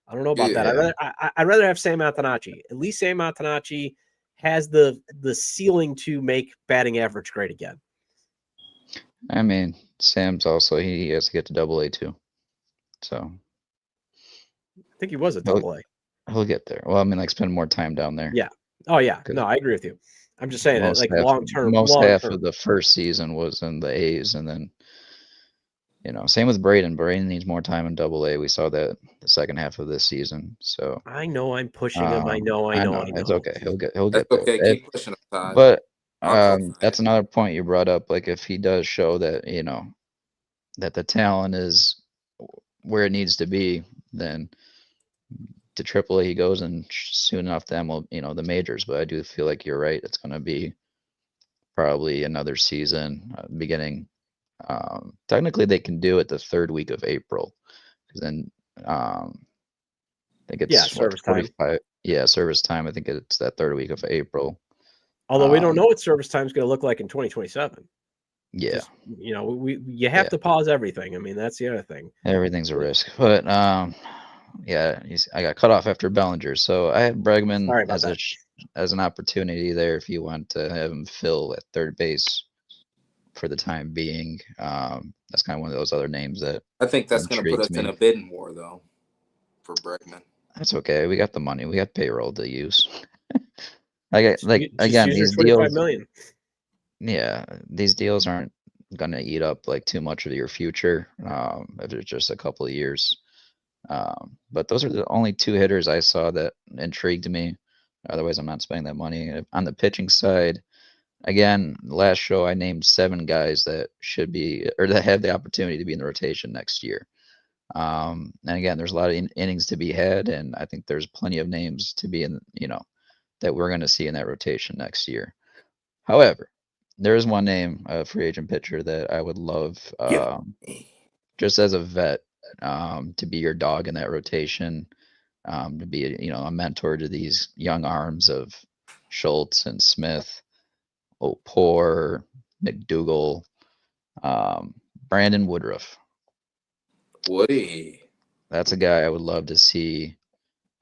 I don't know about that. Yeah. I'd rather have Sam Antonacci. At least Sam Antonacci has the ceiling to make batting average great again. I mean, Sam's also he has to get to Double-A too, so I think he was at he'll Double-A. he'll get there. Well, I mean, like spend more time down there. Yeah. Oh yeah. 'Cause No, I agree with you. I'm just saying that most like half long term. most half of the first season was in the A's, and then same with Braden. Braden needs more time in Double-A. We saw that the second half of this season. So I know I'm pushing him. I know. it's okay. He'll get That's there. okay. Keep pushing him, Todd. But I'll co-sign that's it. another point you brought up. Like if he does show that that the talent is where it needs to be, then to AAA he goes, and soon enough then will the majors. But I do feel like you're right. It's going to be probably another season beginning. Technically, they can do it the third week of April, because then I think it's service time. 45. Yeah, service time. I think it's that third week of April. Although we don't know what service time is going to look like in 2027. Yeah, you have to pause everything. I mean, that's the other thing. Everything's a risk, but yeah, I got cut off after Bellinger, so I had Bregman Sorry about that. as an opportunity there if you want to have him fill at third base for the time being. That's kind of one of those other names that I think that's going to put us in a bidding war, though, for Bregman. That's okay. We got the money. We got payroll to use. Again, these deals. Million. Yeah, these deals aren't gonna eat up like too much of your future if it's just a couple of years. But those are the only two hitters I saw that intrigued me. Otherwise, I'm not spending that money. On the pitching side, again, last show I named 7 guys that should be or that have the opportunity to be in the rotation next year. And again, there's a lot of innings to be had, and I think there's plenty of names to be in, that we're going to see in that rotation next year. However, there is one name, a free agent pitcher, that I would love, just as a vet, to be your dog in that rotation, to be a mentor to these young arms of Schultz and Smith, Poor, McDougal, Brandon Woodruff. Woody. That's a guy I would love to see.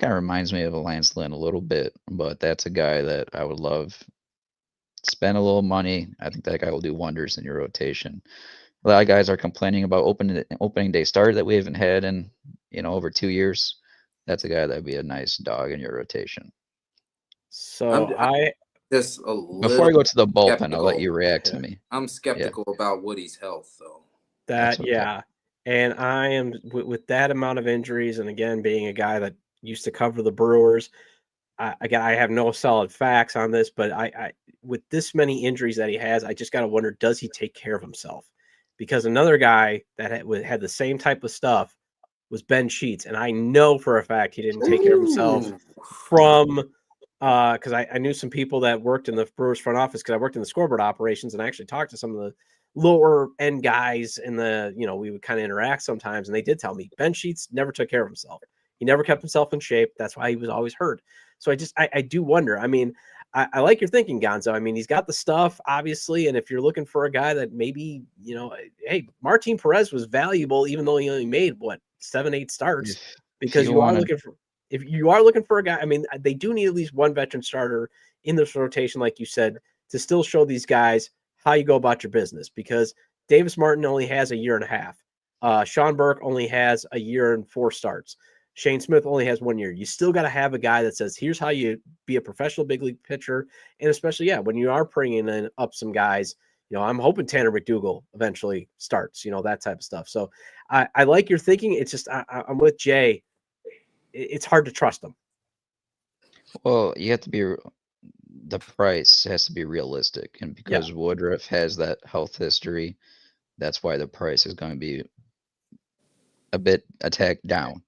Kind of reminds me of a Lance Lynn a little bit, but that's a guy that I would love. Spend a little money. I think that guy will do wonders in your rotation. A lot of guys are complaining about opening day start that we haven't had in over 2 years. That's a guy that'd be a nice dog in your rotation. So before I go to the bullpen, skeptical. I'll let you react to me. I'm skeptical about Woody's health, though. And I am with that amount of injuries, and again being a guy that used to cover the Brewers. I have no solid facts on this, but I with this many injuries that he has, I just got to wonder, does he take care of himself? Because another guy that had the same type of stuff was Ben Sheets, and I know for a fact he didn't take care of himself from because I knew some people that worked in the Brewers front office because I worked in the scoreboard operations, and I actually talked to some of the lower end guys in the, we would kind of interact sometimes, and they did tell me Ben Sheets never took care of himself. He never kept himself in shape. That's why he was always hurt. So I do wonder. I mean, I like your thinking, Gonzo. I mean, he's got the stuff, obviously. And if you're looking for a guy that maybe, hey, Martin Perez was valuable, even though he only made 7-8 starts, because if you are looking for a guy, I mean, they do need at least one veteran starter in this rotation, like you said, to still show these guys how you go about your business, because Davis Martin only has a year and a half. Sean Burke only has a year and 4 starts. Shane Smith only has 1 year. You still got to have a guy that says, here's how you be a professional big league pitcher. And especially, when you are bringing in up some guys, I'm hoping Tanner McDougal eventually starts, that type of stuff. So I like your thinking. It's just, I'm with Jay. It's hard to trust them. Well, you have to be, the price has to be realistic. And because Woodruff has that health history, that's why the price is going to be a bit attacked down.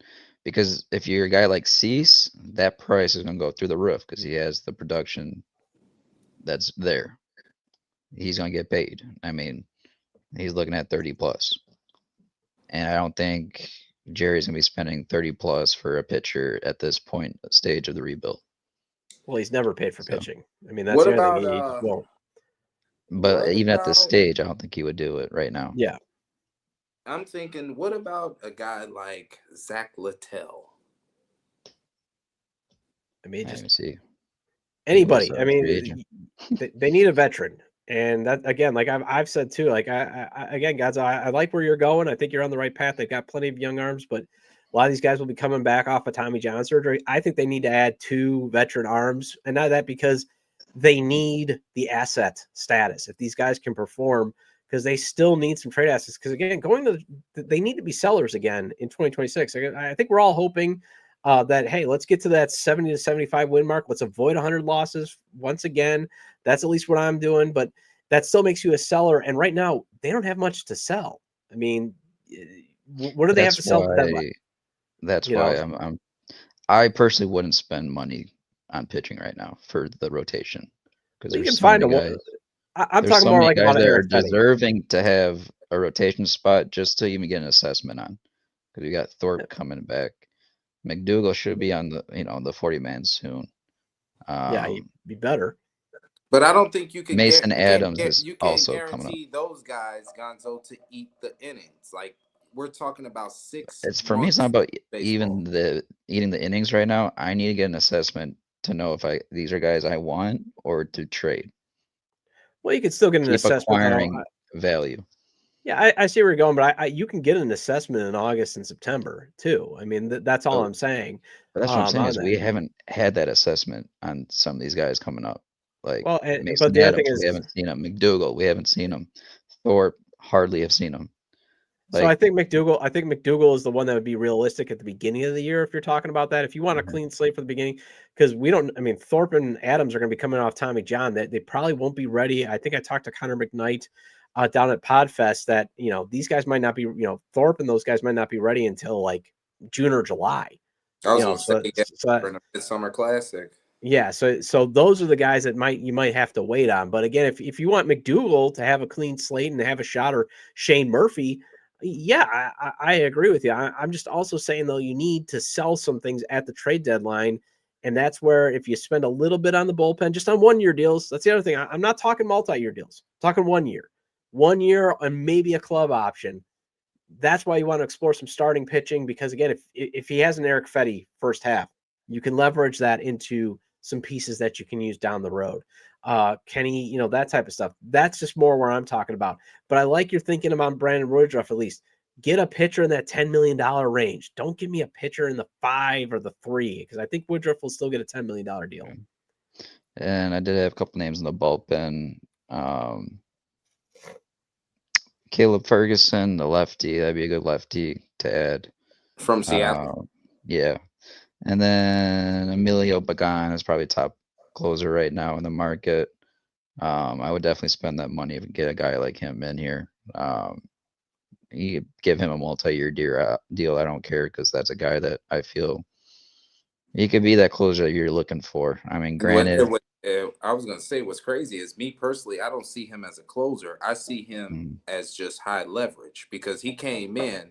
Because if you're a guy like Cease, that price is going to go through the roof because he has the production that's there. He's going to get paid. I mean, he's looking at 30 plus. And I don't think Jerry's going to be spending 30 plus for a pitcher at this stage of the rebuild. Well, he's never paid for pitching. I mean, that's the other thing. He just won't. But even at this stage, I don't think he would do it right now. Yeah. I'm thinking, what about a guy like Zach Littell? I mean, I just see. anybody. I Free mean, agent. they need a veteran, and that again, like I've said too. Like again, guys, I like where you're going. I think you're on the right path. They've got plenty of young arms, but a lot of these guys will be coming back off of Tommy John surgery. I think they need to add 2 veteran arms, and not that because they need the asset status. If these guys can perform, because they still need some trade assets. Because again, they need to be sellers again in 2026. I think we're all hoping that, hey, let's get to that 70 to 75 win mark. Let's avoid 100 losses once again. That's at least what I'm doing, but that still makes you a seller. And right now, they don't have much to sell. I mean, what do they have to sell at the deadline? That's You why know? I personally wouldn't spend money on pitching right now for the rotation because Well, you there's can so find many a. guys. I'm There's talking so more many like guys about that are Eric Fetty. deserving to have a rotation spot just to even get an assessment on. Because we got Thorpe coming back. McDougal should be on the 40-man soon. Yeah, you'd be better. But I don't think you can Mason Adams is you can't also coming up. guarantee those guys, Gonzo, to eat the innings. Like we're talking about 6 It's for me. It's not months about baseball. even eating the innings right now. I need to get an assessment to know if these are guys I want or to trade. Well, you could still get an Keep assessment though. acquiring value. Yeah, I see where you're going, but you can get an assessment in August and September too. I mean, that's all I'm saying. But that's what I'm saying on is that. we haven't had that assessment on some of these guys coming up. Like Well, but Mason the other Adams, thing we is, haven't seen him. McDougal, we haven't seen him. Thorpe, hardly have seen him. so I think McDougal is the one that would be realistic at the beginning of the year if you're talking about that. If you want a clean slate for the beginning, because Thorpe and Adams are going to be coming off Tommy John. That they probably won't be ready. I think I talked to Connor McKnight down at Podfest that these guys might not be, Thorpe and those guys might not be ready until like June or July. I was going to say for the Midsummer Classic. Yeah, so those are the guys that you might have to wait on. But again, if you want McDougal to have a clean slate and to have a shot, or Shane Murphy, yeah, I agree with you. I'm just also saying though, you need to sell some things at the trade deadline, and that's where if you spend a little bit on the bullpen, just on 1 year deals. That's the other thing. I'm not talking multi-year deals. I'm talking 1 year, and maybe a club option. That's why you want to explore some starting pitching, because again, if he has an Eric Fetty first half, you can leverage that into some pieces that you can use down the road. Kenny, that type of stuff. That's just more where I'm talking about. But I like your thinking about Brandon Woodruff. At least get a pitcher in that $10 million range. Don't give me a pitcher in the 5 or the 3, because I think Woodruff will still get a $10 million deal. And I did have a couple names in the bullpen. Caleb Ferguson, the lefty, that'd be a good lefty to add. From Seattle. Yeah. And then Emilio Pagan is probably top closer right now in the market. I would definitely spend that money if you get a guy like him in here. You give him a multi-year deal. I don't care, because that's a guy that I feel he could be that closer that you're looking for. I mean, granted, I was going to say what's crazy is me personally, I don't see him as a closer. I see him as just high leverage, because he came in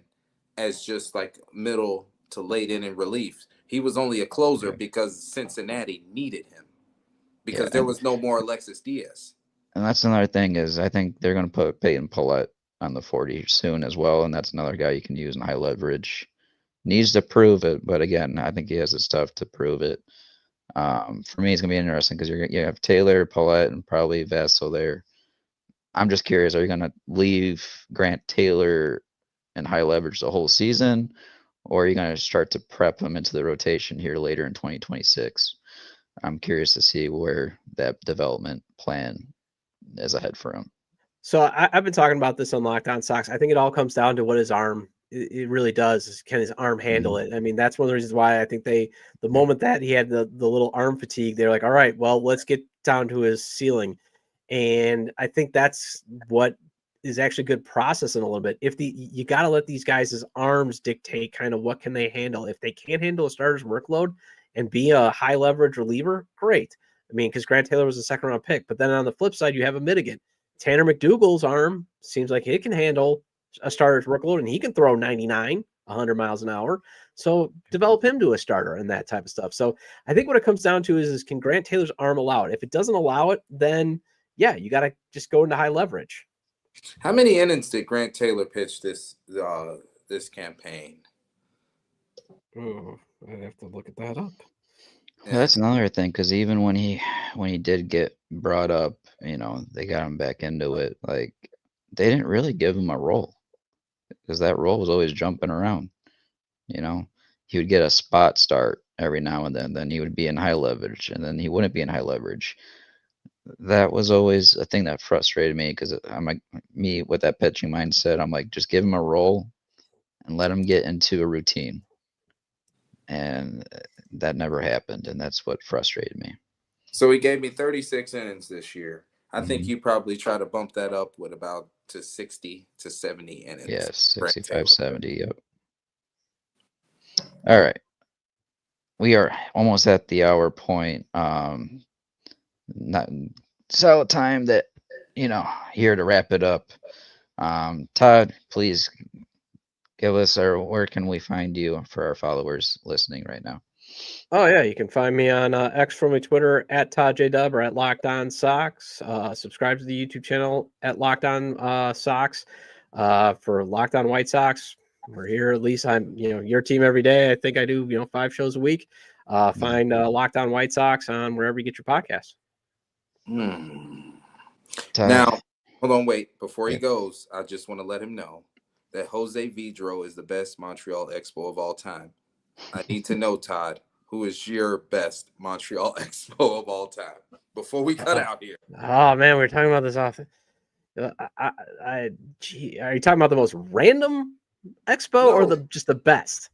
as just like middle to late inning relief. He was only a closer because Cincinnati needed him, because there was no more Alexis Diaz. And that's another thing is I think they're going to put Peyton Pallette on the 40 soon as well, and that's another guy you can use in high leverage. Needs to prove it, but again, I think he has the stuff to prove it. For me, it's going to be interesting because you have Taylor, Pallette, and probably Vassell there. I'm just curious, are you going to leave Grant Taylor in high leverage the whole season, or are you going to start to prep him into the rotation here later in 2026? I'm curious to see where that development plan is ahead for him. So I've been talking about this on Locked On Sox. I think it all comes down to what his arm, it really does. Can his arm handle it? I mean, that's one of the reasons why I think the moment that he had the little arm fatigue, they're like, all right, well, let's get down to his ceiling. And I think that's what is actually good processing a little bit. You got to let these guys' arms dictate kind of what can they handle. If they can't handle a starter's workload and be a high leverage reliever, great. I mean, because Grant Taylor was a second round pick, but then on the flip side, you have a mitigant. Tanner McDougal's arm seems like it can handle a starter's workload, and he can throw 99, 100 miles an hour. So develop him to a starter and that type of stuff. So I think what it comes down to is can Grant Taylor's arm allow it? If it doesn't allow it, then yeah, you got to just go into high leverage. How many innings did Grant Taylor pitch this campaign? Oh, I'd have to look at that up. Well, that's another thing, because even when he did get brought up, they got him back into it. Like, they didn't really give him a role, because that role was always jumping around. He would get a spot start every now and then he would be in high leverage, and then he wouldn't be in high leverage. That was always a thing that frustrated me, because I'm like, me with that pitching mindset, I'm like, just give him a role and let him get into a routine. And that never happened, and that's what frustrated me. So he gave me 36 innings this year. I think Mhm. you probably try to bump that up with about to 60 to 70 innings. Yeah, Brent 65, Taylor. 70. Yep. All right. We are almost at the hour point. Not so time that, here to wrap it up. Todd, please give us where can we find you for our followers listening right now? Oh yeah, you can find me on X, from my Twitter at Todd J Dub, or at Locked On Sox. Subscribe to the YouTube channel at Locked On Sox. For Locked On White Sox, we're here. At least I'm your team every day. I think I do 5 shows a week. Find Locked On White Sox on wherever you get your podcasts. Todd. Now, hold on, wait. Before he Yeah. goes, I just want to let him know that Jose Vidro is the best Montreal Expo of all time. I need to know, Todd, who is your best Montreal Expo of all time before we cut out here. Oh man, we were talking about this often. Gee, are you talking about the most random expo or No. just the best?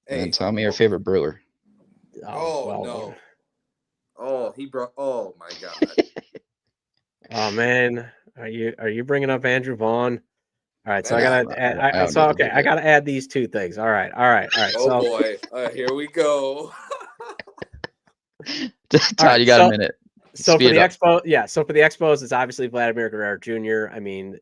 And then Hey, tell me your favorite brewer. no. Oh, he brought. Oh my God. Oh man, are you bringing up Andrew Vaughn? All right, so I That gotta is- add. I don't need to hear I that. gotta add these 2 things. All right. Oh So, boy, here we go. Todd, all right, you got a minute. So Speed for the up. expo, So for the expos, it's obviously Vladimir Guerrero Jr. I mean,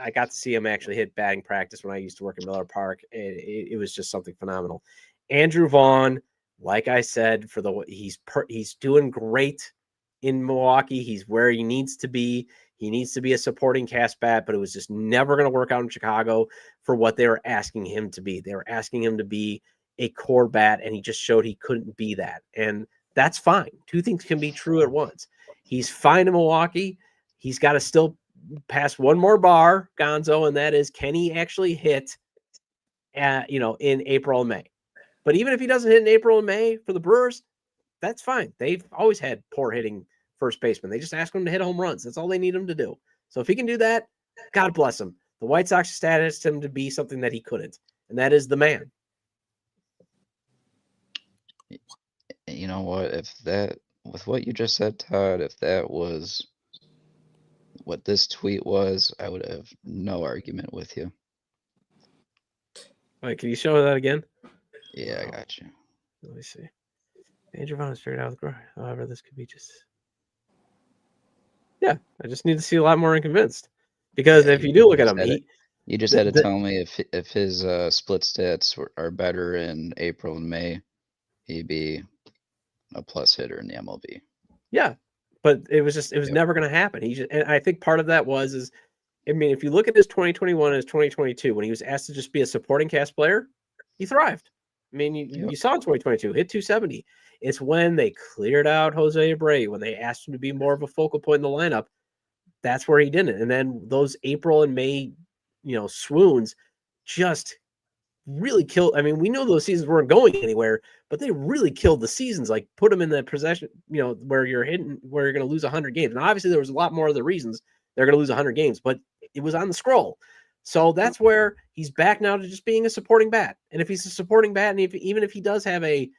I got to see him actually hit batting practice when I used to work in Miller Park. It was just something phenomenal. Andrew Vaughn, like I said, he's doing great in Milwaukee. He's where he needs to be. He needs to be a supporting cast bat, but it was just never going to work out in Chicago for what they were asking him to be. They were asking him to be a core bat, and he just showed he couldn't be that. And that's fine. 2 things can be true at once. He's fine in Milwaukee. He's got to still pass one more bar, Gonzo, and that is, can he actually hit in April and May? But even if he doesn't hit in April and May for the Brewers, that's fine. They've always had poor hitting first baseman. They just ask him to hit home runs. That's all they need him to do. So if he can do that, God bless him. The White Sox status him to be something that he couldn't, and that is the man. You know what? With what you just said, Todd, if that was what this tweet was, I would have no argument with you. Wait, can you show that again? Yeah, I got you. Let me see. Andrew Vaughn has figured out the ground. However, this could be just. Yeah, I just need to see a lot more unconvinced. Because if you do look at him, you just had to tell me if his split stats are better in April and May, he'd be a plus hitter in the MLB. Yeah, but it was never going to happen. And I think part of that if you look at his 2021 and his 2022, when he was asked to just be a supporting cast player, he thrived. I mean, you saw in 2022, hit 270. It's when they cleared out Jose Abreu, when they asked him to be more of a focal point in the lineup, that's where he didn't. And then those April and May, swoons just really killed. I mean, we know those seasons weren't going anywhere, but they really killed the seasons. Like, put them in the possession, where you're going to lose 100 games. And obviously there was a lot more of the reasons they're going to lose 100 games, but it was on the scroll. So that's where he's back now to just being a supporting bat. And if he's a supporting bat, and even if he does have a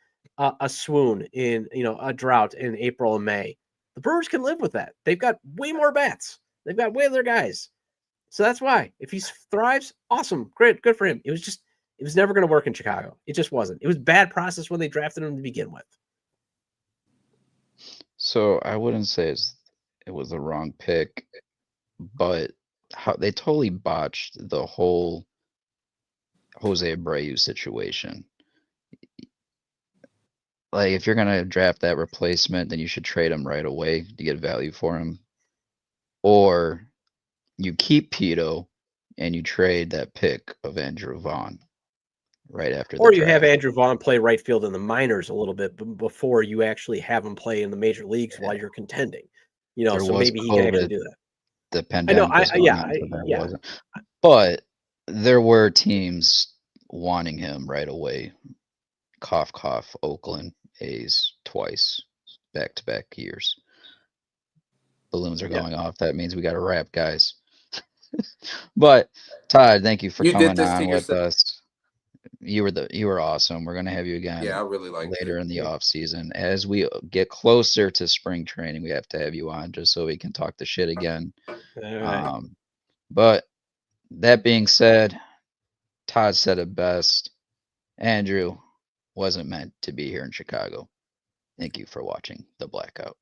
swoon in, a drought in April and May, the Brewers can live with that. They've got way more bats. They've got way other guys. So that's why, if he thrives, awesome, great, good for him. It was never going to work in Chicago. It just wasn't. It was bad process when they drafted him to begin with. So I wouldn't say it was the wrong pick, but they totally botched the whole Jose Abreu situation. Like, if you're gonna draft that replacement, then you should trade him right away to get value for him, or you keep Pito and you trade that pick of Andrew Vaughn. right after Or the you have draft. Andrew Vaughn play right field in the minors a little bit before you actually have him play in the major leagues while you're contending. You know, There so was maybe he can actually COVID. do that. The I know. pandemic was going on, so there wasn't. But there were teams wanting him right away. Cough, cough. Oakland A's twice, back-to-back years. Balloons are going off. That means we got to wrap, guys. But Todd, thank you for You did coming this to on with yourself. us. You were awesome. We're gonna have you again. Yeah, I really like later it. in the off season. As we get closer to spring training, we have to have you on just so we can talk the shit again. All right. But that being said, Todd said it best. Andrew wasn't meant to be here in Chicago. Thank you for watching The Blackout.